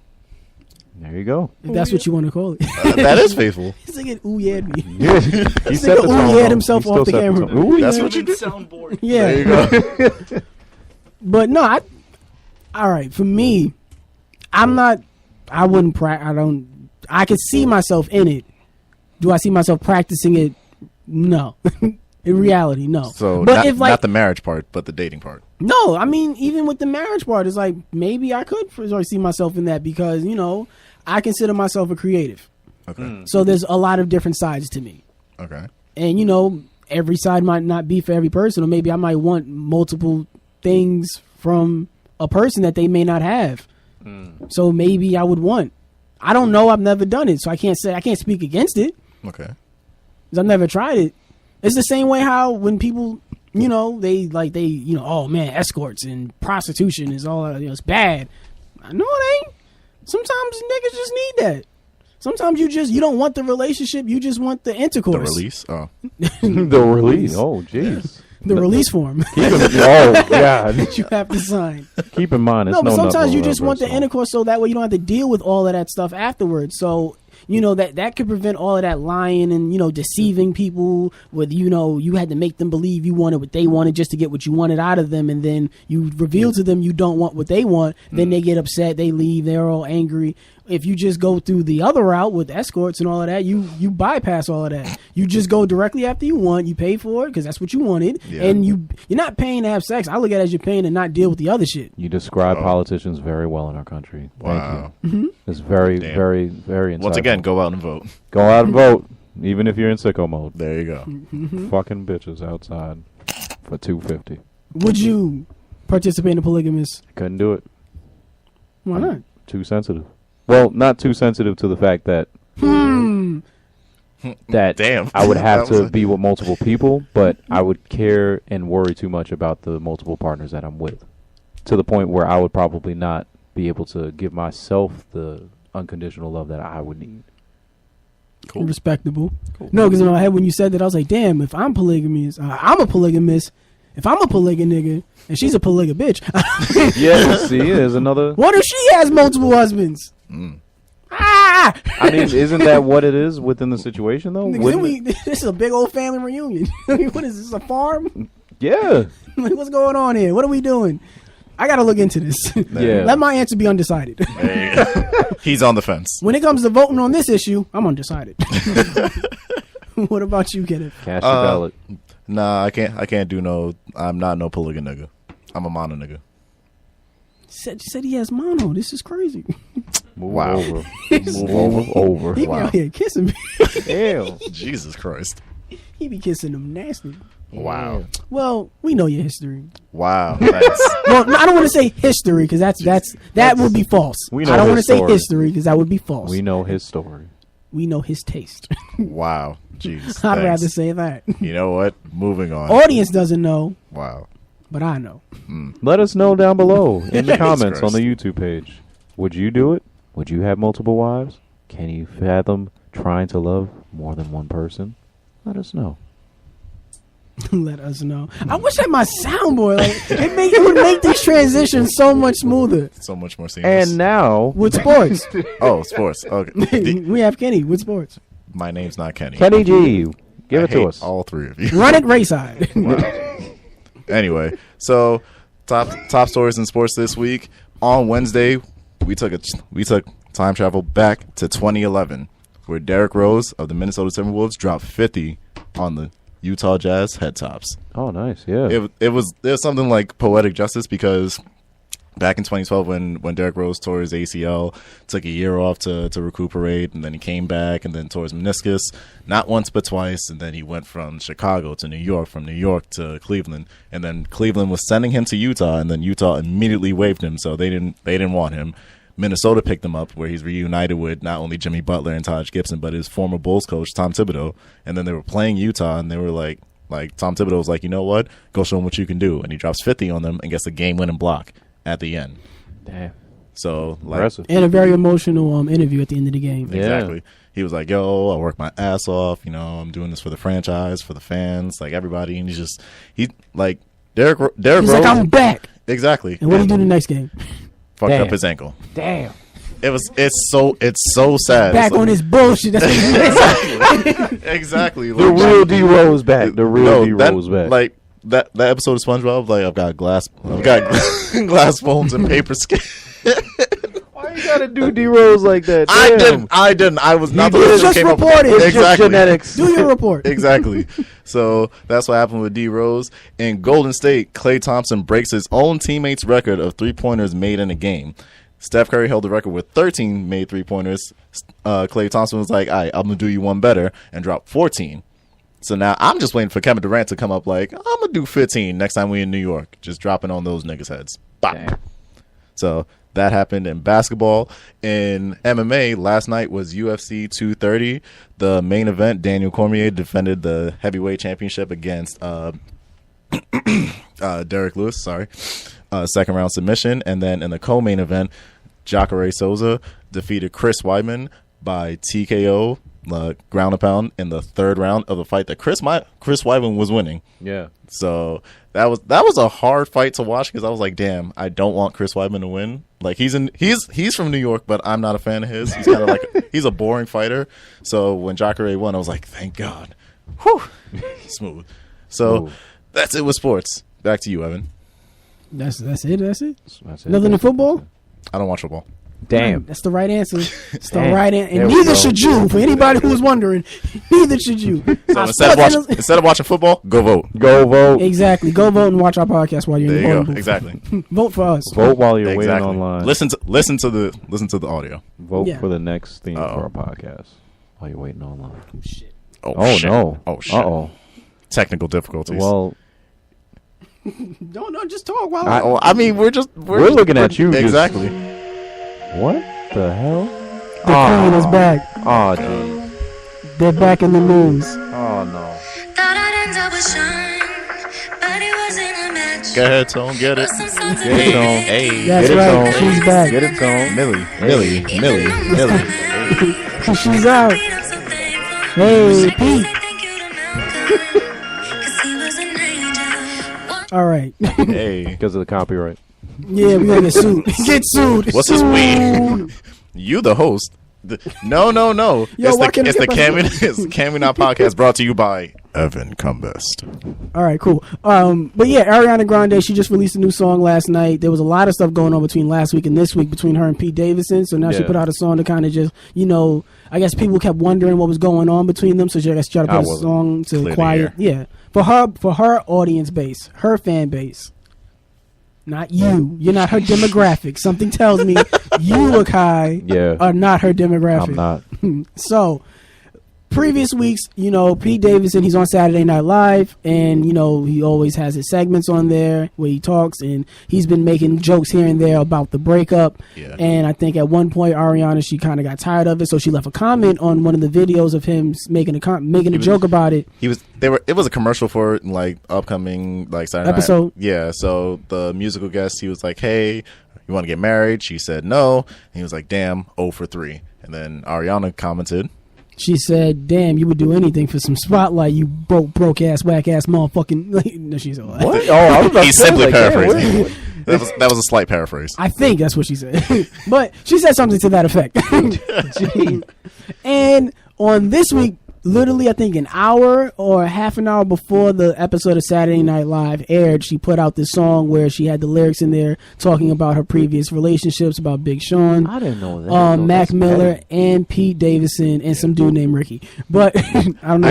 Speaker 3: There you go.
Speaker 1: If that's what you want to call it.
Speaker 2: That is faithful.
Speaker 1: He's like, ooh, yeah, me.
Speaker 3: Yeah. He
Speaker 1: This
Speaker 3: set
Speaker 1: nigga
Speaker 3: the tone.
Speaker 1: ooh-yeah'd
Speaker 3: though.
Speaker 1: himself
Speaker 3: He
Speaker 1: off
Speaker 3: still
Speaker 1: the
Speaker 3: set
Speaker 1: camera.
Speaker 3: tone. Ooh,
Speaker 2: That's
Speaker 3: yeah.
Speaker 2: what you do.
Speaker 4: Soundboard.
Speaker 1: Yeah.
Speaker 2: There you go.
Speaker 1: But no, all right, for me, I could see myself in it. Do I see myself practicing it? No. In reality, no.
Speaker 2: So,
Speaker 1: but
Speaker 2: not,
Speaker 1: if like
Speaker 2: not the marriage part, but the dating part.
Speaker 1: no, I mean, even with the marriage part, it's like maybe I could see myself in that because I consider myself a creative.
Speaker 2: Okay.
Speaker 1: So there's a lot of different sides to me,
Speaker 2: Okay.
Speaker 1: and every side might not be for every person, or maybe I might want multiple things from a person that they may not have. So maybe I would want. I don't know. I've never done it, so I can't speak against it
Speaker 2: Okay.
Speaker 1: because I've never tried it. It's the same way how when people, oh man, escorts and prostitution is all, it's bad. No, it ain't. Sometimes niggas just need that. Sometimes you don't want the relationship, you just want the intercourse.
Speaker 2: The release. Oh.
Speaker 3: The release. Oh, jeez.
Speaker 1: The release form
Speaker 3: Oh, God.
Speaker 1: that you have to sign.
Speaker 3: Keep in mind, it's
Speaker 1: No, but sometimes
Speaker 3: knuckle
Speaker 1: you just
Speaker 3: rubber,
Speaker 1: want the
Speaker 3: so-
Speaker 1: intercourse so that way you don't have to deal with all of that stuff afterwards. So, that could prevent all of that lying and, deceiving people with, you had to make them believe you wanted what they wanted just to get what you wanted out of them. And then you reveal to them you don't want what they want. Then they get upset. They leave. They're all angry. If you just go through the other route with escorts and all of that, you bypass all of that. You just go directly after you want. You pay for it because that's what you wanted.
Speaker 2: Yeah.
Speaker 1: And you're not paying to have sex. I look at it as you're paying to not deal with the other shit.
Speaker 3: You describe politicians very well in our country.
Speaker 2: Wow.
Speaker 3: Thank you. It's very,
Speaker 2: Damn.
Speaker 3: very, very insightful.
Speaker 2: Once again, go out and vote.
Speaker 3: Go out and vote, even if you're in sicko mode.
Speaker 2: There you go.
Speaker 3: Fucking bitches outside for $2.50.
Speaker 1: Would you participate in a polygamous?
Speaker 3: Couldn't do it.
Speaker 1: Why not?
Speaker 3: Too sensitive. Well, not too sensitive to the fact that that
Speaker 2: Damn.
Speaker 3: I would have
Speaker 2: That was
Speaker 3: to be with multiple people, but I would care and worry too much about the multiple partners that I'm with, to the point where I would probably not be able to give myself the unconditional love that I would need.
Speaker 2: Cool.
Speaker 1: Respectable. No, because in my head when you said that, I was like, damn, if I'm polygamous, I'm a polygamist. If I'm a polygamy nigga and she's a polygamy bitch,
Speaker 3: Yeah, see, there's another.
Speaker 1: what if she has multiple husbands? Ah!
Speaker 3: I mean, isn't that what it is within the situation, though?
Speaker 1: Nigga,
Speaker 3: Wouldn't it-
Speaker 1: this is a big old family reunion. What is this, a farm?
Speaker 3: Yeah.
Speaker 1: Like, what's going on here? What are we doing? I got to look into this.
Speaker 3: Yeah.
Speaker 1: Let my answer be undecided.
Speaker 2: There you go. He's on the fence.
Speaker 1: When it comes to voting on this issue, I'm undecided. What about you, Kenneth?
Speaker 3: Cast your ballot.
Speaker 2: Nah, I can't do no. I'm not no PolygaNigga. I'm a mono nigga.
Speaker 1: Said he has mono. This is crazy.
Speaker 3: Move
Speaker 2: Wow.
Speaker 3: over. Move over.
Speaker 1: He be
Speaker 2: Wow.
Speaker 1: out here kissing me.
Speaker 3: Damn.
Speaker 2: Jesus Christ.
Speaker 1: He be kissing them nasty.
Speaker 2: Wow.
Speaker 1: Well, we know your history.
Speaker 2: Wow. That's,
Speaker 1: Well, no, I don't want to say history because that would be false.
Speaker 3: We know
Speaker 1: I don't want to
Speaker 3: his
Speaker 1: say
Speaker 3: story.
Speaker 1: history because that would be false.
Speaker 3: We know his story.
Speaker 1: We know his taste.
Speaker 2: wow. Jeez.
Speaker 1: I'd
Speaker 2: thanks.
Speaker 1: rather say that.
Speaker 2: You know what? Moving on.
Speaker 1: Audience doesn't know,
Speaker 2: Wow.
Speaker 1: but I know.
Speaker 3: Let us know down below in the
Speaker 2: Jesus
Speaker 3: comments on the
Speaker 2: Christ.
Speaker 3: YouTube page. Would you do it? Would you have multiple wives? Can you fathom trying to love more than one person? Let us know.
Speaker 1: Let us know. I wish I had my soundboard. Like it would make these transitions so much smoother.
Speaker 2: So much more seamless.
Speaker 3: And now,
Speaker 1: With sports,
Speaker 2: oh, sports. Okay.
Speaker 1: we have Kenny with sports.
Speaker 2: My name's not Kenny.
Speaker 3: Kenny G, give
Speaker 2: I
Speaker 3: it to
Speaker 2: hate
Speaker 3: us.
Speaker 2: all three of you.
Speaker 1: Run it Rayside.
Speaker 2: Anyway, so top stories in sports this week. On Wednesday, we took time travel back to 2011, where Derrick Rose of the Minnesota Timberwolves dropped 50 on the Utah Jazz head tops.
Speaker 3: Oh, nice. Yeah.
Speaker 2: It was something like poetic justice because back in 2012 when Derrick Rose tore his ACL, took a year off to recuperate, and then he came back and then tore his meniscus, not once but twice, and then he went from Chicago to New York, from New York to Cleveland, and then Cleveland was sending him to Utah, and then Utah immediately waived him, so they didn't want him. Minnesota picked him up, where he's reunited with not only Jimmy Butler and Taj Gibson, but his former Bulls coach, Tom Thibodeau. And then they were playing Utah, and they were like Tom Thibodeau was like, you know what? Go show him what you can do. And he drops 50 on them and gets a game-winning block at the end.
Speaker 3: Damn.
Speaker 2: So, like,
Speaker 3: Impressive.
Speaker 1: And a very emotional interview at the end of the game.
Speaker 3: Yeah.
Speaker 2: exactly. He was like, yo, I work my ass off. You know, I'm doing this for the franchise, for the fans, like everybody. And Derrick
Speaker 1: He's
Speaker 2: Rose.
Speaker 1: like, I'm back.
Speaker 2: Exactly.
Speaker 1: And what do you do the next game?
Speaker 2: Fucked
Speaker 3: Damn.
Speaker 2: up his ankle.
Speaker 3: Damn.
Speaker 2: It's so sad.
Speaker 1: Back
Speaker 2: It's
Speaker 1: on his bullshit. That's what he did.
Speaker 2: exactly.
Speaker 3: The real D Rose back. The real D Rose back.
Speaker 2: Like that episode of SpongeBob. Like I've got glass phones and paper scales.
Speaker 3: Why you gotta do D Rose like that?
Speaker 2: I didn't. I was not the
Speaker 1: did.
Speaker 2: one who
Speaker 1: Just
Speaker 2: came up with
Speaker 1: report it.
Speaker 3: It's
Speaker 2: Exactly.
Speaker 3: just genetics.
Speaker 1: Do your report.
Speaker 2: Exactly. So that's what happened with D Rose. In Golden State, Klay Thompson breaks his own teammate's record of 3-pointers made in a game. Steph Curry held the record with 13 made 3-pointers. Klay Thompson was like, all right, I'm going to do you one better, and dropped 14. So now I'm just waiting for Kevin Durant to come up like, I'm going to do 15 next time we in New York. Just dropping on those niggas' heads. Bop.
Speaker 3: Damn.
Speaker 2: So that happened in basketball. In MMA, last night was UFC 230. The main event, Daniel Cormier defended the heavyweight championship against Derek Lewis, second round submission. And then in the co-main event, Jacare Souza defeated Chris Weidman by TKO, ground and pound, in the third round of the fight that Chris Weidman was winning.
Speaker 3: Yeah.
Speaker 2: So that was a hard fight to watch because I was like, damn, I don't want Chris Weidman to win. Like he's from New York, but I'm not a fan of his. He's kind of like he's a boring fighter. So when Jacare won, I was like, thank God. Whew. Smooth. So that's it with sports. Back to you, Evan.
Speaker 1: That's it. That's it.
Speaker 3: That's it.
Speaker 1: Nothing in football.
Speaker 2: I don't watch football.
Speaker 3: Damn.
Speaker 1: That's the right answer. It's the
Speaker 3: Damn.
Speaker 1: right answer.
Speaker 3: There
Speaker 1: And
Speaker 3: we
Speaker 1: neither
Speaker 3: go.
Speaker 1: should you. For anybody who was wondering, neither should you.
Speaker 2: So instead of watching football, go vote.
Speaker 3: Go vote.
Speaker 1: Exactly. Go vote and watch our podcast while you're
Speaker 2: There
Speaker 1: in
Speaker 2: you
Speaker 1: the
Speaker 2: go.
Speaker 1: voting booth.
Speaker 2: Exactly.
Speaker 1: Vote for us.
Speaker 3: Vote while you're waiting
Speaker 2: Exactly.
Speaker 3: online.
Speaker 2: Listen to the audio.
Speaker 3: Vote
Speaker 1: Yeah.
Speaker 3: for the next theme
Speaker 2: Uh-oh.
Speaker 3: for our podcast while you're waiting online.
Speaker 1: Shit.
Speaker 3: Oh,
Speaker 2: shit.
Speaker 3: no.
Speaker 2: Oh shit.
Speaker 3: Uh-oh.
Speaker 2: Technical difficulties.
Speaker 3: Well,
Speaker 1: No, just talk while
Speaker 2: I mean, we're
Speaker 3: looking at you. just-
Speaker 2: Exactly.
Speaker 3: What the hell?
Speaker 1: the queen is back.
Speaker 3: Oh, jeez.
Speaker 1: They're back in the news.
Speaker 3: Oh, no.
Speaker 5: Thought I'd end up with Sean, but it wasn't a match.
Speaker 2: Go ahead, Tone. Get it.
Speaker 5: Some songs
Speaker 3: Get it, Tone.
Speaker 2: Hey.
Speaker 1: That's
Speaker 3: Get it,
Speaker 1: right.
Speaker 3: Tone.
Speaker 1: She's back.
Speaker 3: Get it, Tone.
Speaker 2: Millie.
Speaker 1: She's out.
Speaker 5: I'm so thankful.
Speaker 1: Hey, Pete.
Speaker 5: Thank you to Malcolm, 'cause he was an angel.
Speaker 1: All right.
Speaker 2: Hey.
Speaker 3: Because of the copyright.
Speaker 1: Yeah, we gonna get sued. Get sued.
Speaker 2: What's this
Speaker 1: Sued.
Speaker 2: weed? You the host. No.
Speaker 1: Yo, why can't I
Speaker 2: It's the
Speaker 1: get my-
Speaker 2: Cammy Not podcast brought to you by Evan come best.
Speaker 1: All right, cool. But yeah, Ariana Grande, she just released a new song last night. There was a lot of stuff going on between last week and this week between her and Pete Davidson. So now she put out a song to kind of just, I guess people kept wondering what was going on between them. So she, I guess, tried to put a song to quiet. Yeah, for her audience base, her fan base. Not you. You're not her demographic. Something tells me you, Akai, are not her demographic.
Speaker 3: I'm not.
Speaker 1: So, previous weeks, Pete Davidson, he's on Saturday Night Live, and, he always has his segments on there where he talks, and he's been making jokes here and there about the breakup. Yeah. And I think at one point, Ariana, she kind of got tired of it, so she left a comment on one of the videos of him making a joke about it.
Speaker 2: It was a commercial for like upcoming like Saturday
Speaker 1: episode.
Speaker 2: Night. Yeah, so the musical guest, he was like, "Hey, you want to get married?" She said no, and he was like, "Damn, 0 for 3." And then Ariana commented.
Speaker 1: She said, "Damn, you would do anything for some spotlight, you broke ass, whack ass motherfucking." No, she said, "What?"
Speaker 3: Oh,
Speaker 2: He's simply paraphrasing. That was a slight paraphrase.
Speaker 1: I think that's what she said, but she said something to that effect. And on this week, literally, I think an hour or half an hour before the episode of Saturday Night Live aired, she put out this song where she had the lyrics in there talking about her previous relationships, about Big Sean.
Speaker 3: I didn't know that.
Speaker 1: Mac Miller and Pete Davidson and some dude named Ricky. But I don't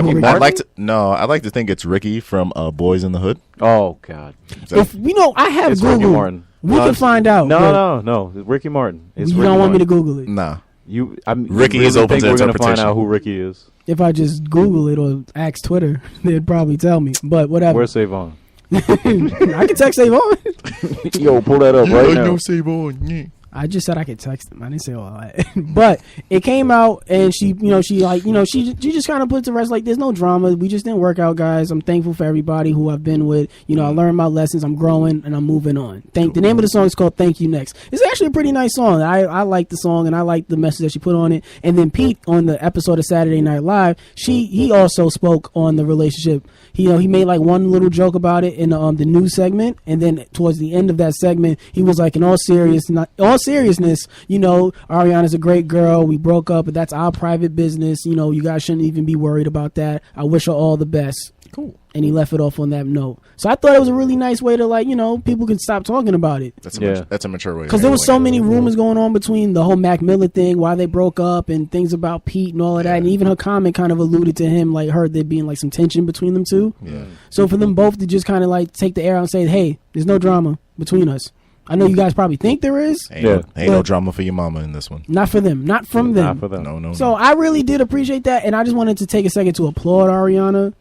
Speaker 1: know.
Speaker 2: I'd like to think it's Ricky from Boys in the Hood.
Speaker 3: Oh God!
Speaker 1: If I have
Speaker 3: it's
Speaker 1: Google.
Speaker 3: Ricky Martin.
Speaker 1: We can find out.
Speaker 3: No. It's Ricky Martin.
Speaker 1: You don't want me to Google it?
Speaker 2: Nah.
Speaker 3: Ricky is open to interpretation. We're going to find out who Ricky is.
Speaker 1: If I just Google it or ask Twitter, they'd probably tell me. But whatever.
Speaker 3: Where's Stephon?
Speaker 1: I can text Stephon.
Speaker 3: Yo, pull that up right now.
Speaker 2: No Stephon. Yeah.
Speaker 1: I just said I could text him. I didn't say all that. But it came out, and she just kind of put it to rest like, there's no drama. We just didn't work out, guys. I'm thankful for everybody who I've been with. I learned my lessons. I'm growing, and I'm moving on. The name of the song is called Thank You Next. It's actually a pretty nice song. I like the song, and I like the message that she put on it. And then Pete, on the episode of Saturday Night Live, he also spoke on the relationship. He made like one little joke about it in the news segment, and then towards the end of that segment, he was like, in all seriousness, Ariana's a great girl. We broke up, but that's our private business. You guys shouldn't even be worried about that. I wish her all the best.
Speaker 2: Cool.
Speaker 1: And he left it off on that note. So I thought it was a really nice way to people can stop talking about it.
Speaker 2: That's a mature way.
Speaker 1: Because there was so many rumors going on between the whole Mac Miller thing, why they broke up, and things about Pete and all of that. And even her comment kind of alluded to him, like her there being like some tension between them two.
Speaker 2: Yeah.
Speaker 1: So for them both to just kind of like take the air out and say, hey, there's no drama between us. I know you guys probably think there is.
Speaker 2: Ain't no drama for your mama in this one.
Speaker 1: Not for them. Not from them.
Speaker 3: Not for them.
Speaker 2: No.
Speaker 1: So I really did appreciate that, and I just wanted to take a second to applaud Ariana,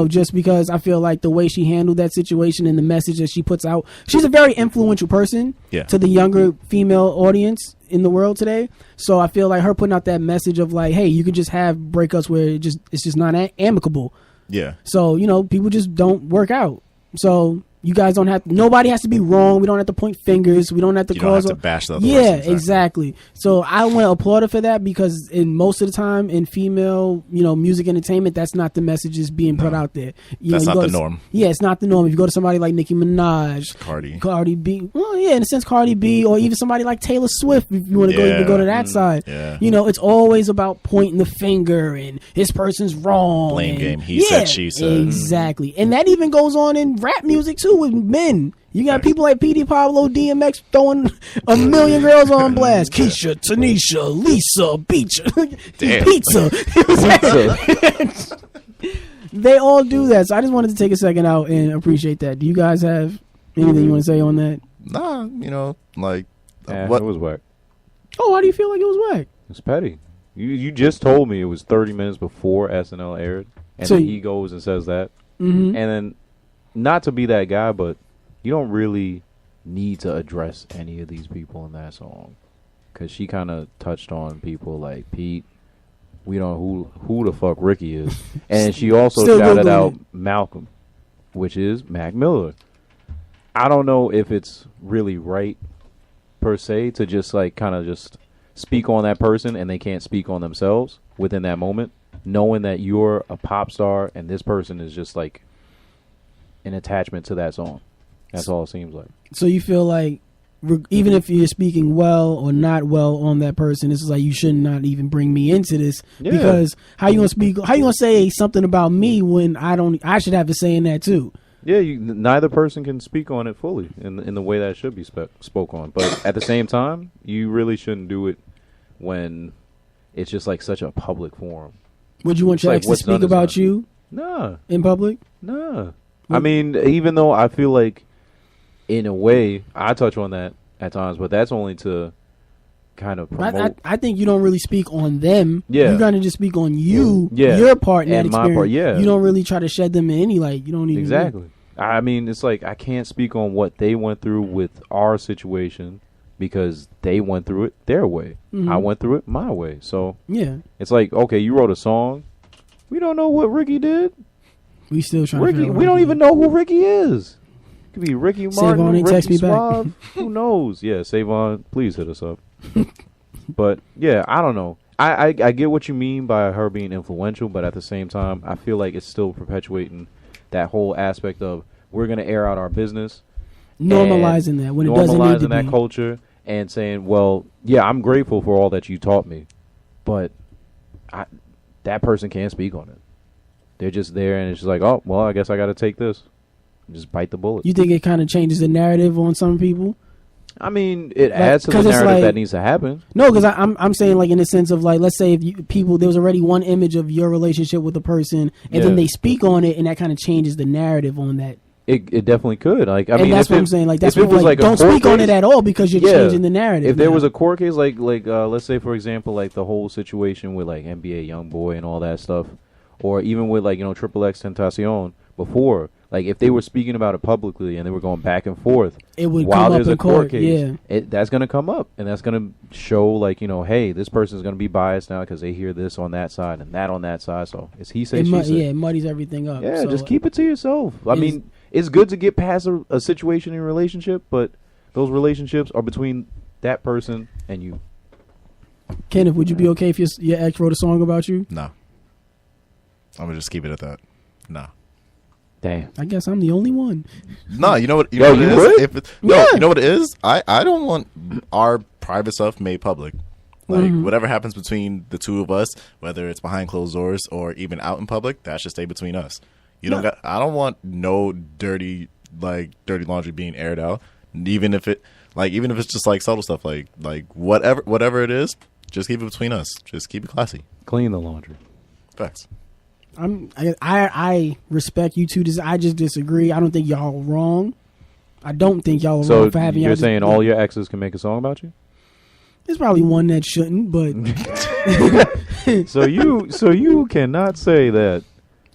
Speaker 1: just because I feel like the way she handled that situation and the message that she puts out. She's a very influential person to the younger female audience in the world today. So I feel like her putting out that message of like, hey, you could just have breakups where it's just not amicable.
Speaker 2: Yeah.
Speaker 1: So, people just don't work out. So you guys don't have to, nobody has to be wrong. We don't have to point fingers. We don't have to cause.
Speaker 2: You don't have to bash the other person.
Speaker 1: Exactly. So I want to applaud her for that, because in most of the time in female, music entertainment, that's not the messages being put out there.
Speaker 2: That's not the norm.
Speaker 1: Yeah, it's not the norm. If you go to somebody like Nicki Minaj, Cardi B, well, yeah, in a sense, Cardi B, or even somebody like Taylor Swift, if you want to go to that side.
Speaker 2: Yeah.
Speaker 1: It's always about pointing the finger and this person's wrong.
Speaker 2: Blame game. He said, she said.
Speaker 1: Exactly. And that even goes on in rap music too with men. You got people like PD Pablo, DMX throwing a million girls on blast. Keisha, Tanisha, Lisa, Beach, Pizza. They all do that. So I just wanted to take a second out and appreciate that. Do you guys have anything you want to say on that?
Speaker 2: Nah, like
Speaker 3: what? It was whack.
Speaker 1: Oh, why do you feel like it was whack?
Speaker 3: It's petty. You just told me it was 30 minutes before SNL aired, and then he goes and says that, and then. Not to be that guy, but you don't really need to address any of these people in that song, because she kind of touched on people like Pete. We don't know who the fuck Ricky is, and she also shouted out Malcolm, which is Mac Miller. I don't know if it's really right per se to just like kind of just speak on that person and they can't speak on themselves within that moment, knowing that you're a pop star and this person is just like an attachment to that song. That's all it seems like.
Speaker 1: So you feel like even if you're speaking well or not well on that person, this is like you should not even bring me into this because how you gonna say something about me when I should have a say in that too.
Speaker 3: Yeah, neither person can speak on it fully in the way that it should be spoke on. But at the same time, you really shouldn't do it when it's just like such a public forum.
Speaker 1: Would you want your ex to speak about you?
Speaker 3: Nah.
Speaker 1: In public?
Speaker 3: Nah. I mean, even though I feel like, in a way, I touch on that at times, but that's only to kind of promote.
Speaker 1: I think you don't really speak on them.
Speaker 3: Yeah.
Speaker 1: You're gonna just speak on you, your part in that experience. My part,
Speaker 3: yeah.
Speaker 1: You don't really try to shed them in any light. You don't even
Speaker 3: exactly. I mean, it's like I can't speak on what they went through with our situation because they went through it their way. Mm-hmm. I went through it my way. So
Speaker 1: yeah,
Speaker 3: it's like, okay, you wrote a song. We don't know what Ricky did.
Speaker 1: We still trying
Speaker 3: Ricky.
Speaker 1: to
Speaker 3: We don't even know who Ricky is. It could be Ricky Martin,
Speaker 1: Ricky text me
Speaker 3: Suave.
Speaker 1: back.
Speaker 3: Who knows? Yeah, Stephon, please hit us up. But yeah, I don't know. I get what you mean by her being influential, but at the same time, I feel like it's still perpetuating that whole aspect of we're going to air out our business.
Speaker 1: Normalizing that when it doesn't need to be.
Speaker 3: Normalizing that culture and saying, well, yeah, I'm grateful for all that you taught me, but that person can't speak on it. They're just there, and it's just like, oh, well, I guess I got to take this. Just bite the bullet.
Speaker 1: You think it kind of changes the narrative on some people?
Speaker 3: I mean, it adds to the narrative that needs to happen.
Speaker 1: No, because I'm saying like in the sense of like, let's say if there was already one image of your relationship with a person, and then they speak on it, and that kind of changes the narrative on that.
Speaker 3: It definitely could. Like, I mean,
Speaker 1: that's what I'm saying. Like, that's
Speaker 3: what
Speaker 1: what like don't speak on it at all because you're changing the narrative.
Speaker 3: If there was a court case, like let's say for example, like the whole situation with like NBA YoungBoy and all that stuff, or even with like XXXTentacion before. Like, if they were speaking about it publicly and they were going back and forth,
Speaker 1: it would
Speaker 3: while
Speaker 1: come
Speaker 3: there's
Speaker 1: up
Speaker 3: a
Speaker 1: in
Speaker 3: court
Speaker 1: case,
Speaker 3: that's going to come up. And that's going to show, like, hey, this person's going to be biased now because they hear this on that side and that on that side. So it's he say, she say.
Speaker 1: Yeah, it muddies everything up.
Speaker 3: Yeah,
Speaker 1: so
Speaker 3: just keep it to yourself. I mean, it's good to get past a situation in a relationship, but those relationships are between that person and you.
Speaker 1: Kenneth, would you be okay if your ex wrote a song about you?
Speaker 2: No. I'm going to just keep it at that. No.
Speaker 3: Damn.
Speaker 1: I guess I'm the only one.
Speaker 2: No, you know what? You know what it is? You know what it is? I don't want our private stuff made public. Like, whatever happens between the two of us, whether it's behind closed doors or even out in public, that should stay between us. I don't want no dirty laundry being aired out. Even if it's just like subtle stuff, like whatever it is, just keep it between us. Just keep it classy.
Speaker 3: Clean the laundry.
Speaker 2: Facts.
Speaker 1: I respect you two. I just disagree. I don't think y'all are wrong. I don't think y'all are wrong for having.
Speaker 3: You're saying all your exes can make a song about you?
Speaker 1: There's probably one that shouldn't, but
Speaker 3: so you cannot say that.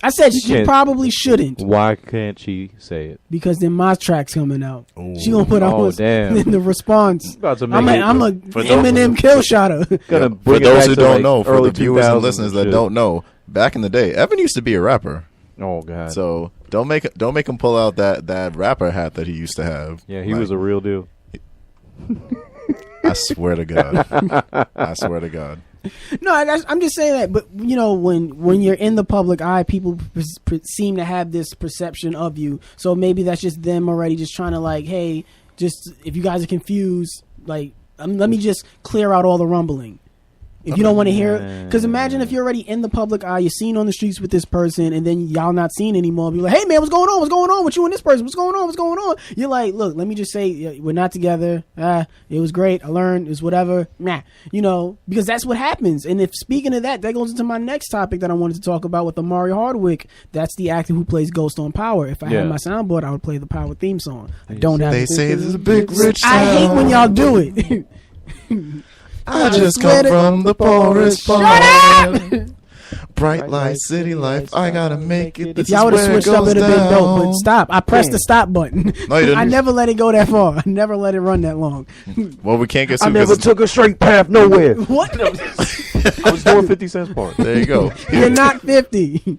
Speaker 1: I said she probably shouldn't.
Speaker 3: Why can't she say it?
Speaker 1: Because then my track's coming out.
Speaker 2: Ooh.
Speaker 1: She gonna put out the response.
Speaker 3: I'm
Speaker 1: a Eminem kill shotter.
Speaker 2: For those who don't know, for the viewers and listeners that don't know, back in the day, Evan used to be a rapper.
Speaker 3: Oh God!
Speaker 2: So don't make him pull out that rapper hat that he used to have.
Speaker 3: Yeah, he was a real deal.
Speaker 2: I swear to God. I swear to God.
Speaker 1: No, I'm just saying that. But when you're in the public eye, people seem to have this perception of you. So maybe that's just them already just trying to like, hey, just if you guys are confused, like let me just clear out all the rumbling. If you don't want to hear it, because imagine if you're already in the public eye, you're seen on the streets with this person, and then y'all not seen anymore. Be like, hey man, what's going on? What's going on with you and this person? What's going on? What's going on? You're like, look, let me just say, we're not together. It was great. I learned. It's whatever. Nah, because that's what happens. And if speaking of that goes into my next topic that I wanted to talk about with Amari Hardwick. That's the actor who plays Ghost on Power. If I had my soundboard, I would play the Power theme song. I don't have.
Speaker 2: They say this is a big rich town.
Speaker 1: I hate when y'all do it.
Speaker 2: I just come from the poorest part. Bright light, city life. I gotta make it.
Speaker 1: If y'all would have switched up, it'd have been dope. But stop! I pressed the stop button.
Speaker 2: No, you didn't.
Speaker 1: I never let it go that far. I never let it run that long.
Speaker 2: Well, we can't get sued.
Speaker 3: I never took a straight path nowhere.
Speaker 1: What?
Speaker 3: I was doing 50 Cent part.
Speaker 2: There you go.
Speaker 1: You're not 50.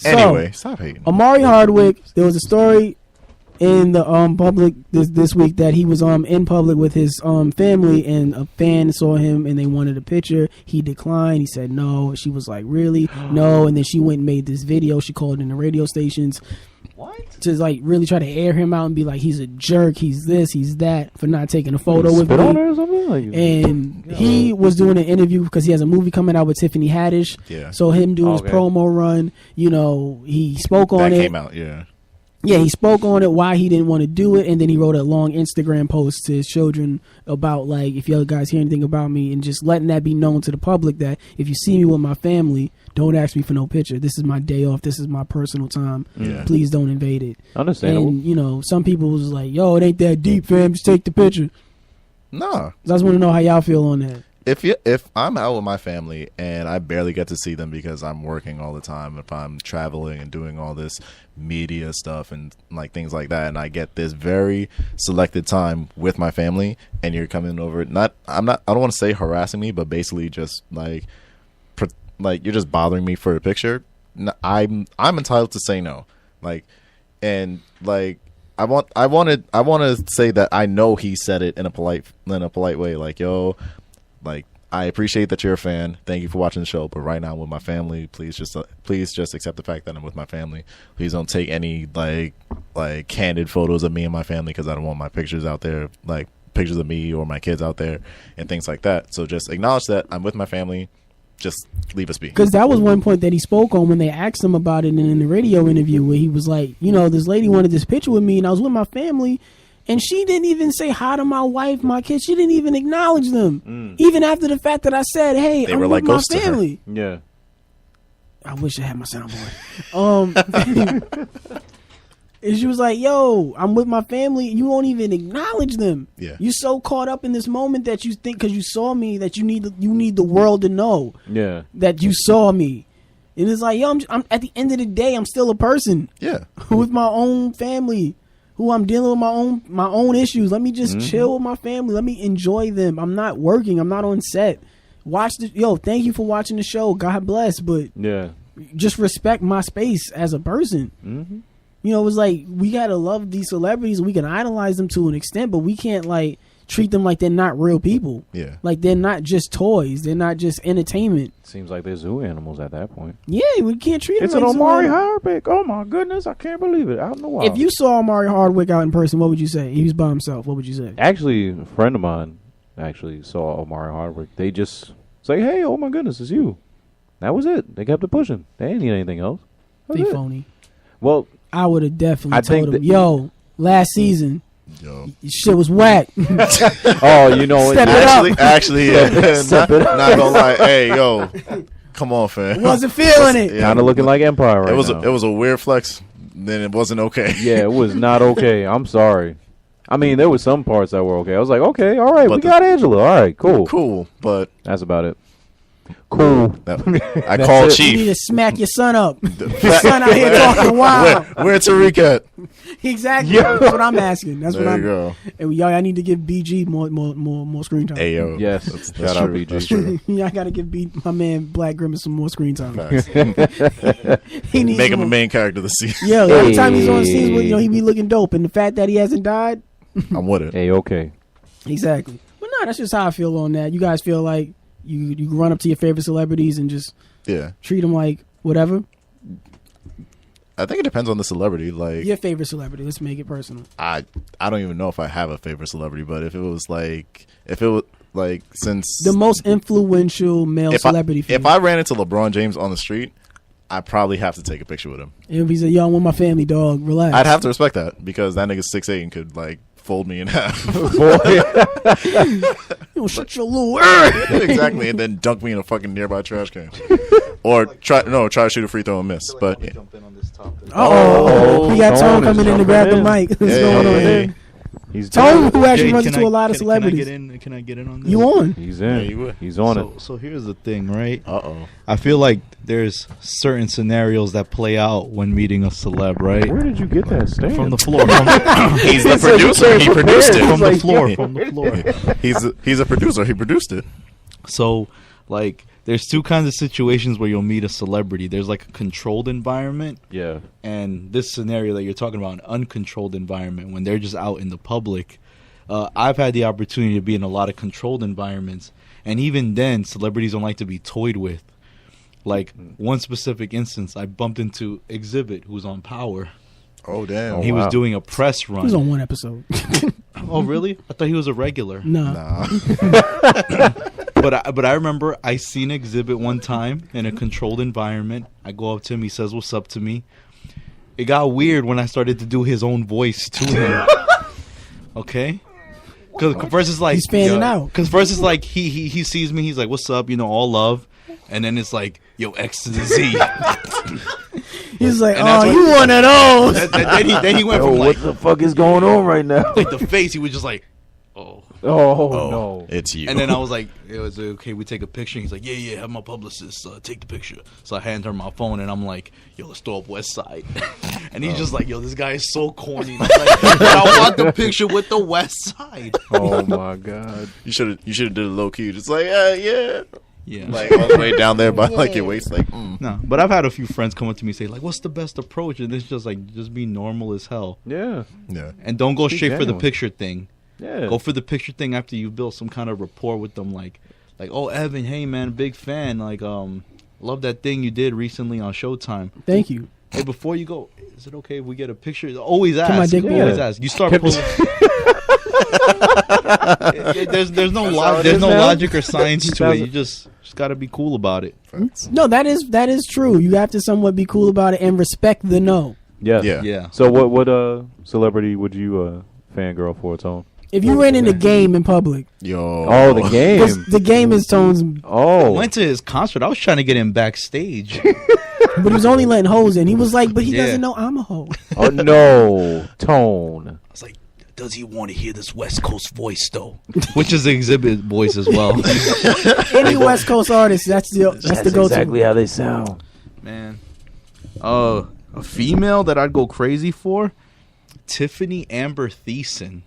Speaker 2: Anyway, stop hating.
Speaker 1: Amari Hardwick. There was a story in the public this week that he was in public with his family, and a fan saw him and they wanted a picture. He declined. He said no. She was like, really? No. And then she went and made this video. She called in the radio stations to like really try to air him out and be like he's a jerk, he's this, he's that for not taking a photo with
Speaker 3: Spit on her
Speaker 1: me.
Speaker 3: or something? Like,
Speaker 1: And he was doing an interview because he has a movie coming out with Tiffany Haddish.
Speaker 2: Yeah.
Speaker 1: So him doing his
Speaker 3: Okay.
Speaker 1: promo run, you know, he spoke on
Speaker 2: That
Speaker 1: it.
Speaker 2: came out, yeah.
Speaker 1: Yeah, he spoke on it, why he didn't want to do it, and then he wrote a long Instagram post to his children about, like, if you other guys hear anything about me, and just letting that be known to the public that if you see me with my family, don't ask me for no picture. This is my day off. This is my personal time.
Speaker 2: Yeah.
Speaker 1: Please don't invade it.
Speaker 3: Understandable.
Speaker 1: And, you know, some people was like, yo, it ain't that deep, fam. Just take the picture.
Speaker 2: Nah.
Speaker 1: I just want to know how y'all feel on that.
Speaker 2: If I'm out with my family and I barely get to see them because I'm working all the time, if I'm traveling and doing all this media stuff and like things like that, and I get this very selected time with my family, and you're coming over, I don't want to say harassing me, but basically just like you're just bothering me for a picture. I'm entitled to say no, like, and like. I want to say that I know he said it in a polite way, like, yo, like, I appreciate that you're a fan. Thank you for watching the show, but right now I'm with my family. Please just accept the fact that I'm with my family. Please don't take any like candid photos of me and my family because I don't want my pictures out there, like pictures of me or my kids out there and things like that. So just acknowledge that I'm with my family. Just leave us be.
Speaker 1: Because that was one point that he spoke on when they asked him about it in the radio interview, where he was like, you know, this lady wanted this picture with me and I was with my family, and she didn't even say hi to my wife, my kids. She didn't even acknowledge them. Even after the fact that I said, hey,
Speaker 2: They
Speaker 1: I'm
Speaker 2: were
Speaker 1: with
Speaker 2: like
Speaker 1: my
Speaker 2: ghosts to her.
Speaker 1: family.
Speaker 3: Yeah.
Speaker 1: I wish I had my soundboard. And she was like, yo, I'm with my family. You won't even acknowledge them.
Speaker 2: Yeah.
Speaker 1: You're so caught up in this moment that you think because you saw me that you need the world to know
Speaker 3: Yeah.
Speaker 1: that you saw me. And it's like, yo, I'm at the end of the day, I'm still a person
Speaker 2: Yeah.
Speaker 1: with my own family, who I'm dealing with my own issues. Let me just chill with my family. Let me enjoy them. I'm not working. I'm not on set. Thank you for watching the show. God bless. But
Speaker 3: Yeah.
Speaker 1: just respect my space as a person.
Speaker 3: Mm-hmm.
Speaker 1: You know, it was like, we gotta love these celebrities. We can idolize them to an extent, but we can't like treat them like they're not real people.
Speaker 2: Yeah.
Speaker 1: Like they're not just toys. They're not just entertainment.
Speaker 3: Seems like they're zoo animals at that point.
Speaker 1: Yeah, we can't treat
Speaker 3: It's
Speaker 1: them
Speaker 3: an
Speaker 1: like
Speaker 3: Omari
Speaker 1: zoo-
Speaker 3: Hardwick. Oh my goodness, I can't believe it. Out in the wild.
Speaker 1: If you saw Omari Hardwick out in person, what would you say? He was by himself. What would you say?
Speaker 3: Actually, a friend of mine actually saw Omari Hardwick. They just say, hey, oh my goodness, it's you. That was it. They kept it pushing. They didn't need anything else. That
Speaker 1: They
Speaker 3: was it.
Speaker 1: phony.
Speaker 3: Well,
Speaker 1: I would have definitely
Speaker 3: I think
Speaker 1: told him,
Speaker 3: that-
Speaker 1: yo, last season,
Speaker 2: Yo.
Speaker 1: your shit was whack.
Speaker 3: oh, you know,
Speaker 1: Step it up.
Speaker 2: Actually, yeah.
Speaker 3: Step it up.
Speaker 2: not gonna lie. Hey, yo, come on, fam.
Speaker 1: Wasn't feeling it.
Speaker 2: Yeah.
Speaker 3: kind of looking like Empire right now.
Speaker 2: It was a weird flex. Then it wasn't okay.
Speaker 3: Yeah, it was not okay. I'm sorry. I mean, there were some parts that were okay. I was like, okay, all right,
Speaker 2: But
Speaker 3: we
Speaker 2: the-
Speaker 3: got Angela. All right, cool.
Speaker 2: Cool, but
Speaker 3: That's about it. Cool.
Speaker 2: I
Speaker 3: That's
Speaker 2: called
Speaker 3: it.
Speaker 1: You need
Speaker 2: Chief.
Speaker 1: to smack your son up. Your son out here talking wild.
Speaker 2: Where Tariq at?
Speaker 1: Exactly.
Speaker 3: Yeah.
Speaker 1: That's what I'm asking. That's what
Speaker 2: There
Speaker 1: I'm.
Speaker 2: you go.
Speaker 1: And y'all, I need to give BG more screen time.
Speaker 2: Hey, yo.
Speaker 3: Yes.
Speaker 2: That's
Speaker 3: Shout out
Speaker 2: true.
Speaker 3: BG.
Speaker 2: That's true.
Speaker 1: Yeah, I gotta give my man Black Grimace some more screen time.
Speaker 2: Facts.
Speaker 1: He needs
Speaker 2: Make him
Speaker 1: more.
Speaker 2: a main character this season.
Speaker 1: Yeah, every time he's on
Speaker 3: Hey.
Speaker 1: scenes, with, he be looking dope. And the fact that he hasn't died,
Speaker 2: I'm with it.
Speaker 3: Hey, okay.
Speaker 1: exactly. But no, that's just how I feel on that. You guys feel like you run up to your favorite celebrities and just
Speaker 2: Yeah.
Speaker 1: treat them like whatever.
Speaker 2: I think it depends on the celebrity. Like,
Speaker 1: Your favorite celebrity. Let's make it personal.
Speaker 2: I don't even know if I have a favorite celebrity, but if it was like since
Speaker 1: The most influential male celebrity.
Speaker 2: if I ran into LeBron James on the street, I probably have to take a picture with him.
Speaker 1: If he's a yo, I'm with my family, dog. Relax.
Speaker 2: I'd have to respect that because that nigga's 6'8" and could like fold me in half.
Speaker 1: Yo, shut your little.
Speaker 2: Exactly, and then dunk me in a fucking nearby trash can, or try to shoot a free throw and miss. But yeah.
Speaker 4: Jump in on this topic.
Speaker 1: Oh, we got
Speaker 3: Tone
Speaker 1: Tone
Speaker 3: is
Speaker 1: coming in to
Speaker 3: jumping
Speaker 1: grab the
Speaker 3: in.
Speaker 1: mic. What's
Speaker 2: Yeah,
Speaker 1: going on
Speaker 2: yeah,
Speaker 1: here?
Speaker 2: yeah.
Speaker 3: He's
Speaker 1: Tone,
Speaker 3: done.
Speaker 1: who actually
Speaker 4: Jade,
Speaker 1: runs
Speaker 4: can
Speaker 1: into a lot of
Speaker 4: Can
Speaker 1: celebrities.
Speaker 4: I get in on this?
Speaker 1: You on?
Speaker 3: He's
Speaker 2: Yeah,
Speaker 3: in.
Speaker 2: you would.
Speaker 3: He's on it.
Speaker 4: So here's the thing, right?
Speaker 2: Uh-oh.
Speaker 4: I feel like there's certain scenarios that play out when meeting a celeb, right?
Speaker 3: Where did you get that stand?
Speaker 4: From the floor.
Speaker 2: He's the
Speaker 3: It's like
Speaker 2: producer. He produced it.
Speaker 4: From the
Speaker 3: like,
Speaker 4: floor.
Speaker 3: yeah.
Speaker 4: From the floor.
Speaker 2: He's a producer. He produced it.
Speaker 4: So, like, there's two kinds of situations where you'll meet a celebrity. There's like a controlled environment,
Speaker 3: Yeah.
Speaker 4: and this scenario that you're talking about, an uncontrolled environment when they're just out in the public. I've had the opportunity to be in a lot of controlled environments, and even then, celebrities don't like to be toyed with. Like one specific instance, I bumped into Exhibit, who's on Power.
Speaker 2: Oh damn!
Speaker 4: He was doing a press
Speaker 1: He was
Speaker 4: run.
Speaker 1: on one episode.
Speaker 4: Oh really? I thought he was a regular.
Speaker 1: No.
Speaker 2: Nah.
Speaker 4: But I remember I seen Exhibit one time in a controlled environment. I go up to him. He says, "What's up?" to me. It got weird when I started to do his own voice to him. Okay. Because first it's like
Speaker 1: He's fanning out.
Speaker 4: Because first it's like he sees me. He's like, "What's up?" All love. And then it's like, "Yo, X to the Z."
Speaker 1: He's like,
Speaker 4: And that's
Speaker 1: oh,
Speaker 4: what-
Speaker 1: you one of those.
Speaker 4: then he went
Speaker 3: Yo,
Speaker 4: from
Speaker 3: what
Speaker 4: like
Speaker 3: the fuck is going on right now?
Speaker 4: like the face. He was just like, "Oh."
Speaker 3: Oh, no.
Speaker 2: It's you.
Speaker 4: And then I was like, it was okay, we take a picture. He's like, yeah, have my publicist take the picture. So I hand her my phone and I'm like, yo, let's throw up West Side. And he's just like, yo, this guy is so corny. And I'm like, but I want the picture with the West Side.
Speaker 3: Oh my god.
Speaker 2: you should have did it low key. Just like yeah,
Speaker 4: Yeah.
Speaker 2: like all the way down there by like your waist, like.
Speaker 4: No, but I've had a few friends come up to me and say, like, what's the best approach? And it's just like, just be normal as hell.
Speaker 3: Yeah.
Speaker 2: Yeah.
Speaker 4: And don't go straight for the
Speaker 3: genuine.
Speaker 4: picture thing.
Speaker 3: Yeah.
Speaker 4: Go for the picture thing after you build some kind of rapport with them, like, oh, Evan, hey man, big fan, like, love that thing you did recently on Showtime.
Speaker 1: Thank you.
Speaker 4: Hey, before you go, is it okay if we get a picture? Always
Speaker 1: Can my
Speaker 4: ask.
Speaker 1: dick be
Speaker 4: Always
Speaker 3: out?
Speaker 4: ask. You start pulling. there's no
Speaker 3: how it
Speaker 4: there's
Speaker 3: is
Speaker 4: no
Speaker 3: now?
Speaker 4: logic or science to it.
Speaker 3: Sounds-
Speaker 4: You just got to be cool about it.
Speaker 1: No, that is true. You have to somewhat be cool about it and respect the no.
Speaker 3: Yes.
Speaker 2: Yeah.
Speaker 4: Yeah.
Speaker 3: So what celebrity would you fangirl for, Tone?
Speaker 1: If you ran in the game in public,
Speaker 2: Yo.
Speaker 3: Oh, the game.
Speaker 1: 'cause the game is Tone's,
Speaker 4: I
Speaker 3: Oh.
Speaker 4: went to his concert. I was trying to get him backstage.
Speaker 1: but he was only letting hoes in. He was like, but he
Speaker 4: Yeah.
Speaker 1: doesn't know I'm a hoe.
Speaker 3: Oh no. Tone.
Speaker 4: I was like, does he want to hear this West Coast voice though? Which is the Exhibit voice as well.
Speaker 1: Any West Coast artist, that's the go-to.
Speaker 3: exactly how they sound.
Speaker 4: Man, a female that I'd go crazy for, Tiffany Amber Thiessen.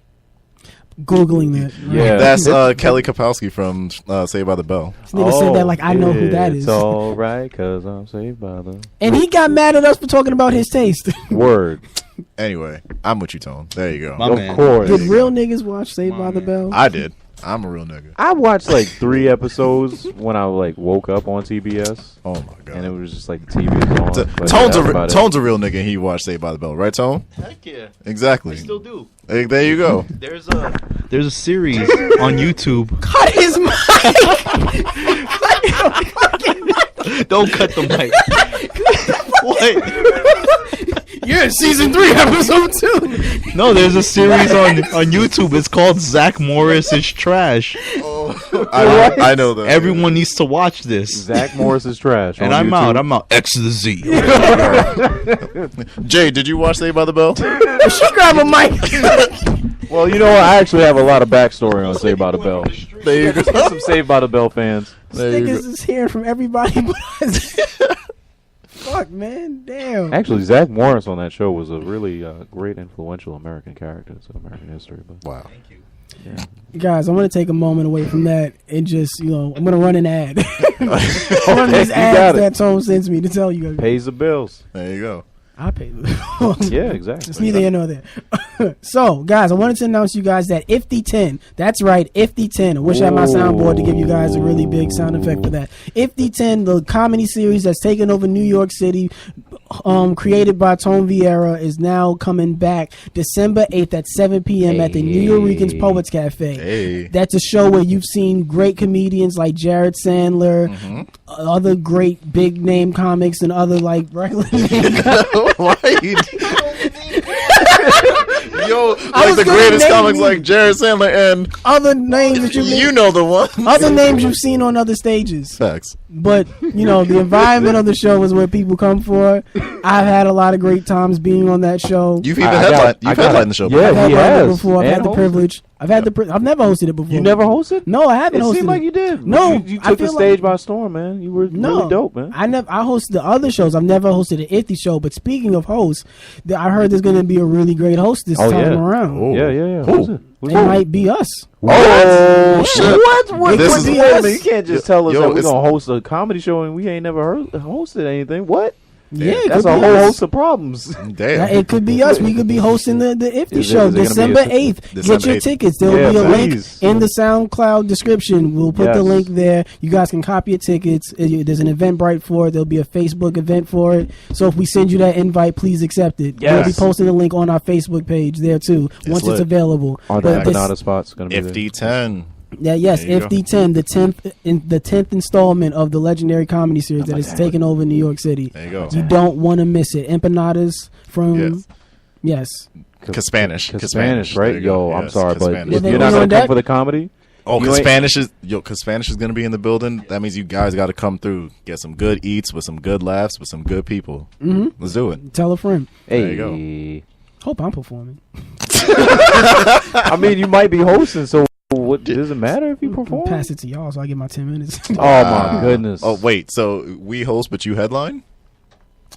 Speaker 1: Googling that.
Speaker 3: Yeah.
Speaker 2: That's Kelly Kapowski from Saved by the Bell.
Speaker 1: This nigga said that like I know who that is.
Speaker 3: It's all right, cause I'm saved by the
Speaker 1: And he got mad at us for talking about his taste.
Speaker 3: word.
Speaker 2: Anyway, I'm with you, Tone. There you go.
Speaker 4: My
Speaker 3: Of
Speaker 4: man.
Speaker 3: course.
Speaker 1: Did real niggas watch Saved by
Speaker 4: My
Speaker 1: the
Speaker 4: man.
Speaker 1: Bell?
Speaker 2: I did. I'm a real nigga.
Speaker 3: I watched like 3 episodes when I like woke up on TBS,
Speaker 2: Oh my god.
Speaker 3: and it was just like the TV was on.
Speaker 2: T-
Speaker 3: but
Speaker 2: Tone's,
Speaker 3: that's about it.
Speaker 2: Tone's a real nigga and he watched Saved by the Bell, right, Tone?
Speaker 4: Heck yeah,
Speaker 2: Exactly.
Speaker 4: I still do.
Speaker 2: Hey, there you go.
Speaker 4: There's a series on YouTube.
Speaker 1: Cut his mic.
Speaker 4: Don't cut the mic. What?
Speaker 1: You're in season 3, episode 2.
Speaker 4: No, there's a series on YouTube. It's called Zach Morris is Trash.
Speaker 2: I know that.
Speaker 4: Everyone needs to watch this.
Speaker 3: Zach Morris is trash.
Speaker 4: And
Speaker 3: on
Speaker 4: I'm
Speaker 3: YouTube.
Speaker 4: out. I'm out. X to the Z.
Speaker 2: Jade, did you watch Saved by the Bell?
Speaker 1: She grab a mic.
Speaker 3: Well, you know what? I actually have a lot of backstory on Saved by the Bell.
Speaker 2: There you go.
Speaker 3: Some Saved by the Bell fans.
Speaker 2: There you
Speaker 1: Niggas
Speaker 2: go.
Speaker 1: is hearing from everybody but us. Fuck, man. Damn.
Speaker 3: Actually, Zach Morris on that show was a really great, influential American character to American history. But
Speaker 2: Wow.
Speaker 3: yeah.
Speaker 1: Guys, I'm going to take a moment away from that and just, I'm going to run an ad. One of these
Speaker 3: You got
Speaker 1: ads
Speaker 3: it.
Speaker 1: that Tone sends me to tell you guys.
Speaker 3: Pays the bills.
Speaker 2: There you go.
Speaker 1: I pay.
Speaker 3: Yeah, exactly.
Speaker 1: It's neither here nor there. So, guys, I wanted to announce to you guys that If the 10, that's right, If the 10. I wish I had my soundboard to give you guys a really big sound effect for that. If the 10, the comedy series that's taken over New York City, created by Tone Viera, is now coming back December 8th at 7 p.m. at the New Yorkers Poets Cafe.
Speaker 2: Hey.
Speaker 1: That's a show where you've seen great comedians like Jared Sandler, other great big name comics, and other like regular name comics.
Speaker 2: Why you Yo,
Speaker 1: I
Speaker 2: like
Speaker 1: was
Speaker 2: the
Speaker 1: gonna
Speaker 2: greatest
Speaker 1: name
Speaker 2: comics
Speaker 1: you-
Speaker 2: like Jared Sandler and
Speaker 1: Other names that
Speaker 2: you know the one.
Speaker 1: other names you've seen on other stages.
Speaker 2: Facts.
Speaker 1: But, the environment of the show is where people come for. I've had a lot of great times being on that show.
Speaker 2: You've even
Speaker 3: I got-
Speaker 2: headlined the show.
Speaker 3: Yeah,
Speaker 1: I've had
Speaker 3: he
Speaker 1: it
Speaker 3: has.
Speaker 1: before. I've
Speaker 3: And
Speaker 1: had the
Speaker 3: hosted.
Speaker 1: privilege. I've never hosted it before.
Speaker 3: You never hosted?
Speaker 1: No, I haven't
Speaker 3: It
Speaker 1: hosted
Speaker 3: seemed like
Speaker 1: it.
Speaker 3: you did.
Speaker 1: No,
Speaker 3: you
Speaker 1: I
Speaker 3: took the
Speaker 1: feel
Speaker 3: stage
Speaker 1: like-
Speaker 3: by storm, man. You were
Speaker 1: No,
Speaker 3: really dope, man.
Speaker 1: I hosted the other shows. I've never hosted an Ithy show. But speaking of hosts, I heard there's going to be a really great host this
Speaker 3: Oh,
Speaker 1: time
Speaker 3: yeah.
Speaker 1: around.
Speaker 2: Oh.
Speaker 3: Yeah.
Speaker 2: Cool.
Speaker 3: Who's it? Who's
Speaker 1: It might be us.
Speaker 2: Oh shit!
Speaker 3: What?
Speaker 2: This
Speaker 3: What
Speaker 2: is-
Speaker 3: do you mean? You can't just tell us
Speaker 2: Yo,
Speaker 3: that we're
Speaker 2: it's-
Speaker 3: gonna host a comedy show and we ain't never hosted anything. What?
Speaker 1: Yeah, it
Speaker 3: That's
Speaker 1: could
Speaker 3: a
Speaker 1: be
Speaker 3: whole
Speaker 1: us.
Speaker 3: host of problems.
Speaker 2: Damn.
Speaker 1: It could be us. We could be hosting the Ifty
Speaker 3: Is it-
Speaker 1: show
Speaker 3: is it gonna be
Speaker 1: December
Speaker 3: a-
Speaker 1: 8th. Get
Speaker 2: December
Speaker 1: your
Speaker 2: 8th.
Speaker 1: tickets. There will
Speaker 3: Yeah,
Speaker 1: be a link
Speaker 3: please.
Speaker 1: in the SoundCloud description. We'll put the
Speaker 3: Yes.
Speaker 1: link there. You guys can copy your tickets. There's an Eventbrite for it. There'll be a Facebook event for it. So if we send you that invite, please accept it. We'll be
Speaker 3: Yes.
Speaker 1: posting the link on our Facebook page there too once
Speaker 2: lit.
Speaker 1: it's available.
Speaker 3: Are the
Speaker 1: But this-
Speaker 3: empanada spots going to be there?
Speaker 2: FD10.
Speaker 1: Yeah, yes,
Speaker 2: There you go.
Speaker 1: FD10, the 10th installment of the legendary comedy series that is taking over New York City.
Speaker 2: There you go.
Speaker 1: You don't want to miss it. Empanadas from
Speaker 2: Yes.
Speaker 1: yes.
Speaker 2: Spanish,
Speaker 3: Spanish,
Speaker 2: There
Speaker 3: right?
Speaker 2: you go.
Speaker 3: Yo, I'm
Speaker 2: Yes,
Speaker 3: sorry, but
Speaker 2: Spanish.
Speaker 3: if
Speaker 1: They
Speaker 3: you're
Speaker 1: be
Speaker 3: not
Speaker 1: on
Speaker 3: going to come
Speaker 1: deck?
Speaker 3: for the comedy,
Speaker 2: Oh,
Speaker 3: you
Speaker 2: because
Speaker 3: ain't-
Speaker 2: Spanish is gonna be in the building. That means you guys got to come through, get some good eats with some good laughs with some good people.
Speaker 1: Mm-hmm.
Speaker 2: Let's do it.
Speaker 1: Tell a friend.
Speaker 2: There
Speaker 3: hey,
Speaker 2: you go.
Speaker 1: Hope I'm performing.
Speaker 3: I mean, you might be hosting, so what does it matter if you perform?
Speaker 1: Pass it to y'all so I get my 10 minutes.
Speaker 3: Oh my goodness!
Speaker 2: Oh wait, so we host but you headline?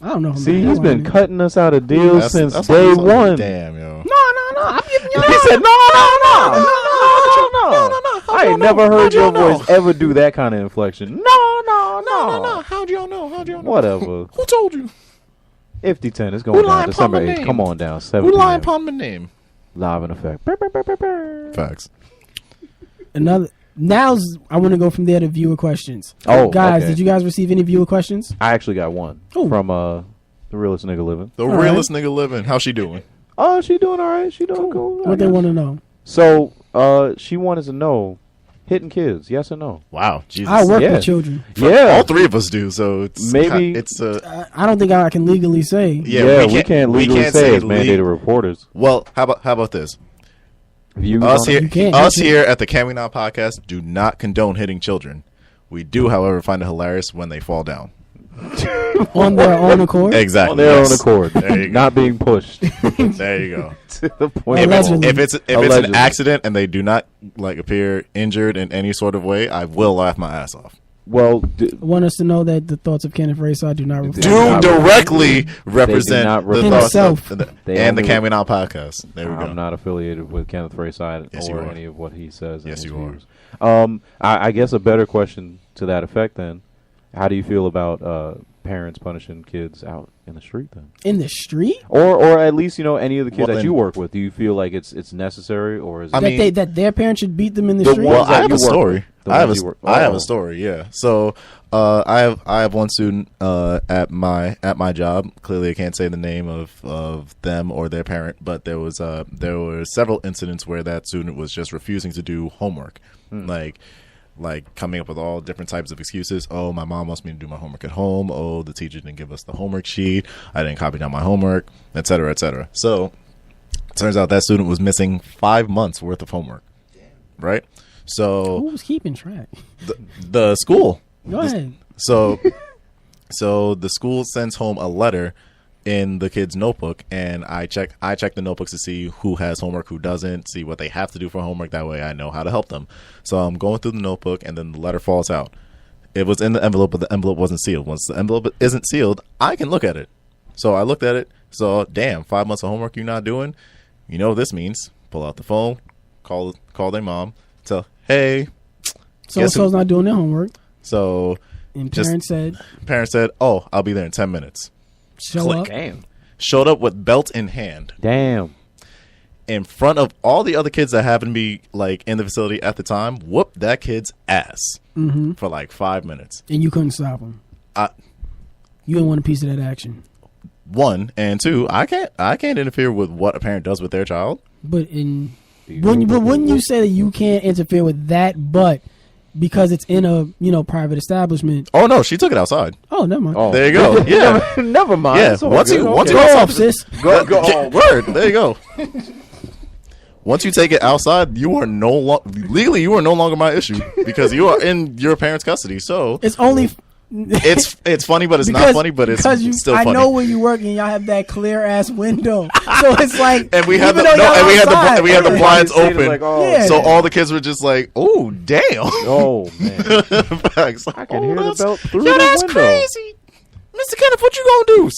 Speaker 1: I don't know. how
Speaker 3: See,
Speaker 1: many
Speaker 3: he's been
Speaker 1: headlining.
Speaker 3: cutting us out of deals since
Speaker 2: that's
Speaker 3: day
Speaker 2: what I'm saying.
Speaker 3: one.
Speaker 2: Damn, yo.
Speaker 1: No. I'm giving y'all.
Speaker 3: He said, no. I ain't never heard your voice ever do that kind of inflection. No.
Speaker 2: How'd y'all know?
Speaker 3: Whatever.
Speaker 2: Who told you?
Speaker 3: FD10 is going down
Speaker 2: lying upon
Speaker 3: December
Speaker 2: my
Speaker 3: 8th.
Speaker 2: name?
Speaker 3: Come on down. 7
Speaker 2: Who lying
Speaker 3: p.m.
Speaker 2: upon my name?
Speaker 3: Live in effect.
Speaker 2: Facts.
Speaker 1: Another. Now's I want to go from there to viewer questions.
Speaker 3: Oh,
Speaker 1: guys,
Speaker 3: okay.
Speaker 1: did you guys receive any viewer questions?
Speaker 3: I actually got one
Speaker 1: Oh.
Speaker 3: from the realest nigga living.
Speaker 2: The
Speaker 1: All
Speaker 2: realest nigga living. How's she doing?
Speaker 3: Oh, she doing all right. She doing cool.
Speaker 1: What they want to know?
Speaker 3: So, she wanted to know, hitting kids, yes or no?
Speaker 2: Wow, Jesus.
Speaker 1: I work
Speaker 3: Yeah.
Speaker 1: with children.
Speaker 3: Yeah.
Speaker 2: All three of us do. So it's
Speaker 3: Maybe-
Speaker 2: it's
Speaker 1: I don't think I can legally say.
Speaker 3: Yeah, we can't legally say as mandated reporters.
Speaker 2: Well, how about this?
Speaker 3: Views
Speaker 2: Us
Speaker 3: on
Speaker 2: here,
Speaker 3: it.
Speaker 1: You can't.
Speaker 2: us here at the Can We Not podcast do not condone hitting children. We do, however, find it hilarious when they fall down.
Speaker 1: On their own accord.
Speaker 2: Exactly.
Speaker 3: On their
Speaker 2: yes.
Speaker 3: own accord,
Speaker 2: There you go.
Speaker 3: not being pushed
Speaker 2: There you go.
Speaker 3: to the point.
Speaker 2: If it's,
Speaker 1: Allegedly.
Speaker 2: if it's
Speaker 3: Allegedly.
Speaker 2: an accident and they do not like appear injured in any sort of way, I will laugh my ass off.
Speaker 3: Well,
Speaker 1: Want us to know that the thoughts of Kenneth Rayside do not reflect.
Speaker 2: Do
Speaker 3: not
Speaker 2: directly represent
Speaker 3: not
Speaker 2: the
Speaker 3: reflect-
Speaker 2: thoughts of
Speaker 3: They
Speaker 2: and the
Speaker 3: only-
Speaker 2: Can We Not podcast. There we go.
Speaker 3: I'm not affiliated with Kenneth Rayside
Speaker 2: Yes, you
Speaker 3: or
Speaker 2: are.
Speaker 3: any of what he says.
Speaker 2: Yes,
Speaker 3: in his
Speaker 2: you are.
Speaker 3: views. I guess a better question to that effect then: how do you feel about parents punishing kids out in the street then,
Speaker 1: In the street?
Speaker 3: or at least any of the kids
Speaker 2: Well,
Speaker 3: that
Speaker 2: then-
Speaker 3: you work with? Do you feel like it's necessary, or is it?
Speaker 2: I mean-
Speaker 1: that their parents should beat them in the
Speaker 3: The
Speaker 1: street?
Speaker 3: one-
Speaker 2: Well,
Speaker 3: that
Speaker 2: I have
Speaker 3: you
Speaker 2: a
Speaker 3: work
Speaker 2: story.
Speaker 3: with. The
Speaker 2: I have
Speaker 3: ones you work-
Speaker 2: I have
Speaker 3: Oh.
Speaker 2: a story. Yeah. So I have one student at my job. Clearly, I can't say the name of them or their parent, but there were several incidents where that student was just refusing to do homework, like coming up with all different types of excuses. Oh, my mom wants me to do my homework at home. Oh, the teacher didn't give us the homework sheet. I didn't copy down my homework, et cetera, et cetera. So it turns out that student was missing 5 months worth of homework. Right. So
Speaker 1: Who's keeping track?
Speaker 2: the school.
Speaker 1: Go ahead.
Speaker 2: So the school sends home a letter in the kid's notebook, and I check the notebooks to see who has homework, who doesn't, see what they have to do for homework. That way I know how to help them. So I'm going through the notebook, and then the letter falls out. It was in the envelope, but the envelope wasn't sealed. Once the envelope isn't sealed, I can look at it. So I looked at it. So damn, 5 months of homework you're not doing. You know what this means? Pull out the phone, call their mom, tell, hey.
Speaker 1: So and so's not doing their homework.
Speaker 2: So
Speaker 1: And
Speaker 2: Just-
Speaker 1: parents
Speaker 2: said, "Oh, I'll be there in 10 minutes."
Speaker 1: show
Speaker 2: Click.
Speaker 1: up.
Speaker 3: Damn.
Speaker 2: Showed up with belt in hand
Speaker 3: Damn.
Speaker 2: in front of all the other kids that happened to be like in the facility at the time. Whooped that kid's ass for like 5 minutes.
Speaker 1: And you couldn't stop them.
Speaker 2: I-
Speaker 1: You didn't want a piece of that action.
Speaker 2: One and two, I can't interfere with what a parent does with their child.
Speaker 1: But wouldn't you say that you can't interfere with that? But because it's in a private establishment.
Speaker 2: Oh no, she took it outside.
Speaker 1: Oh, never mind.
Speaker 3: Oh.
Speaker 2: There you go. Yeah,
Speaker 3: Never mind.
Speaker 2: yeah.
Speaker 3: It's all
Speaker 2: Once
Speaker 3: good.
Speaker 2: you once
Speaker 3: Okay.
Speaker 2: you
Speaker 1: Go
Speaker 2: outside,
Speaker 1: off, sis.
Speaker 3: Go on.
Speaker 2: word. There you go. Once you take it outside, you are legally you are no longer my issue because you are in your parents' custody. So
Speaker 1: It's only
Speaker 2: it's funny, but it's not funny. But it's
Speaker 1: because
Speaker 2: still
Speaker 1: I
Speaker 2: funny.
Speaker 1: know where you work and y'all have that clear ass window, so it's like
Speaker 2: And we had
Speaker 1: even
Speaker 2: the
Speaker 1: though
Speaker 2: no,
Speaker 1: y'all
Speaker 2: and we had
Speaker 1: outside,
Speaker 2: the
Speaker 3: Everybody
Speaker 2: blinds
Speaker 3: said it
Speaker 2: open.
Speaker 3: like, oh,
Speaker 1: Yeah.
Speaker 2: So all the kids were just like, "Oh, damn!"
Speaker 3: Oh man.
Speaker 2: Facts.
Speaker 3: I can hear the
Speaker 2: that's-
Speaker 3: belt through
Speaker 2: Yo,
Speaker 3: the
Speaker 2: that's
Speaker 3: window.
Speaker 2: crazy, Mr. Kenneth. What you gonna do?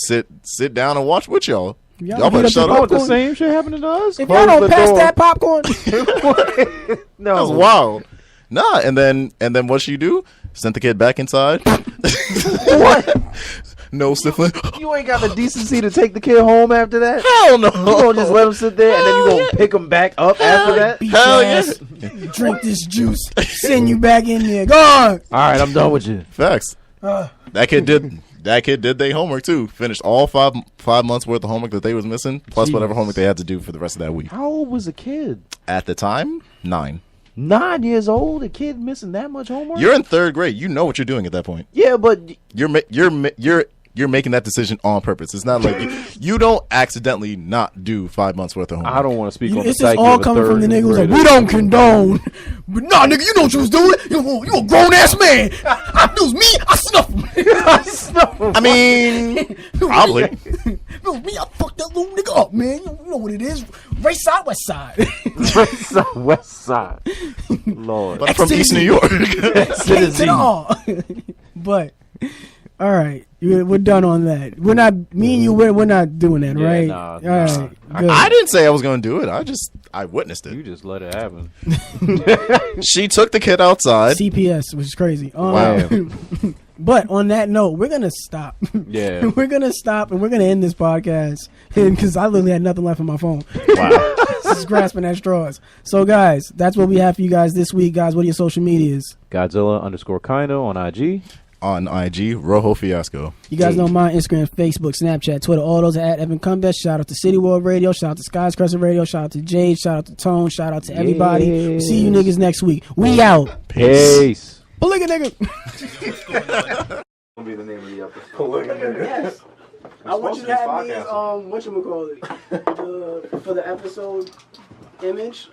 Speaker 2: Sit down and watch with y'all.
Speaker 1: Y'all
Speaker 2: Y'all
Speaker 1: heat
Speaker 2: better
Speaker 1: up
Speaker 2: shut
Speaker 1: the
Speaker 3: Oh,
Speaker 2: up.
Speaker 3: the
Speaker 1: popcorn.
Speaker 3: same shit happening to us.
Speaker 1: If
Speaker 3: Close
Speaker 1: y'all don't
Speaker 3: the
Speaker 1: pass
Speaker 3: door.
Speaker 1: that popcorn,
Speaker 2: That's wild. Nah, and then what she do? Sent the kid back inside. What? No, Stephon.
Speaker 3: You ain't got the decency to take the kid home after that?
Speaker 2: Hell no.
Speaker 3: You gonna just let him sit there and then you gonna pick him back up after that?
Speaker 1: Beat
Speaker 2: Hell
Speaker 1: your
Speaker 2: yeah.
Speaker 1: ass, drink this juice, send you back in there. Go on.
Speaker 3: All right, I'm done with you.
Speaker 2: Facts. That kid did their homework too. Finished all five months worth of homework that they was missing, plus whatever homework they had to do for the rest of that week.
Speaker 3: How old was the kid?
Speaker 2: At the time, 9.
Speaker 3: 9 years old. A kid missing that much homework?
Speaker 2: You're in 3rd grade. You know what you're doing at that point.
Speaker 3: Yeah, but
Speaker 2: You're making that decision on purpose. It's not like you don't accidentally not do 5 months worth of homework.
Speaker 3: I don't want to speak on the
Speaker 1: This is
Speaker 3: psyche
Speaker 1: all
Speaker 3: of a
Speaker 1: coming from the
Speaker 3: third
Speaker 1: nigga who's like,
Speaker 3: grader.
Speaker 1: we don't condone. But nah, nigga, you know what you was doing. You a grown ass man. It was me. I snuffed him.
Speaker 2: I mean, probably.
Speaker 1: It was me. I fucked that little nigga up, man. You know what it is. Race side, west side.
Speaker 3: West side. Lord.
Speaker 2: But I'm from East New York.
Speaker 1: K to the R. But all right, we're done on that. We're not. Me and you. We're not doing that,
Speaker 3: Yeah,
Speaker 1: right?
Speaker 3: nah,
Speaker 1: all
Speaker 3: nah.
Speaker 1: right. Good.
Speaker 2: I didn't say I was going to do it. I witnessed
Speaker 3: You
Speaker 2: it.
Speaker 3: just let it happen.
Speaker 2: She took the kid outside.
Speaker 1: CPS, which is crazy.
Speaker 2: Wow.
Speaker 1: But on that note, we're gonna stop.
Speaker 3: Yeah.
Speaker 1: We're gonna stop and we're gonna end this podcast because I literally had nothing left on my phone.
Speaker 2: Wow.
Speaker 1: Just grasping at straws. So, guys, that's what we have for you guys this week. Guys, what are your social medias?
Speaker 3: Godzilla_Kino on IG.
Speaker 2: On IG, Rojo Fiasco.
Speaker 1: You guys know mine: Instagram, Facebook, Snapchat, Twitter. All those are at Evan Cumbest. Shout out to City World Radio. Shout out to Skies Crescent Radio. Shout out to Jade. Shout out to Tone. Shout out to everybody.
Speaker 3: Yes.
Speaker 1: See you niggas next week. We out.
Speaker 3: Peace.
Speaker 1: PolygaNigga.
Speaker 3: Be the name of the episode.
Speaker 1: Yes. I want you to have me as whatchamacallit for the episode image.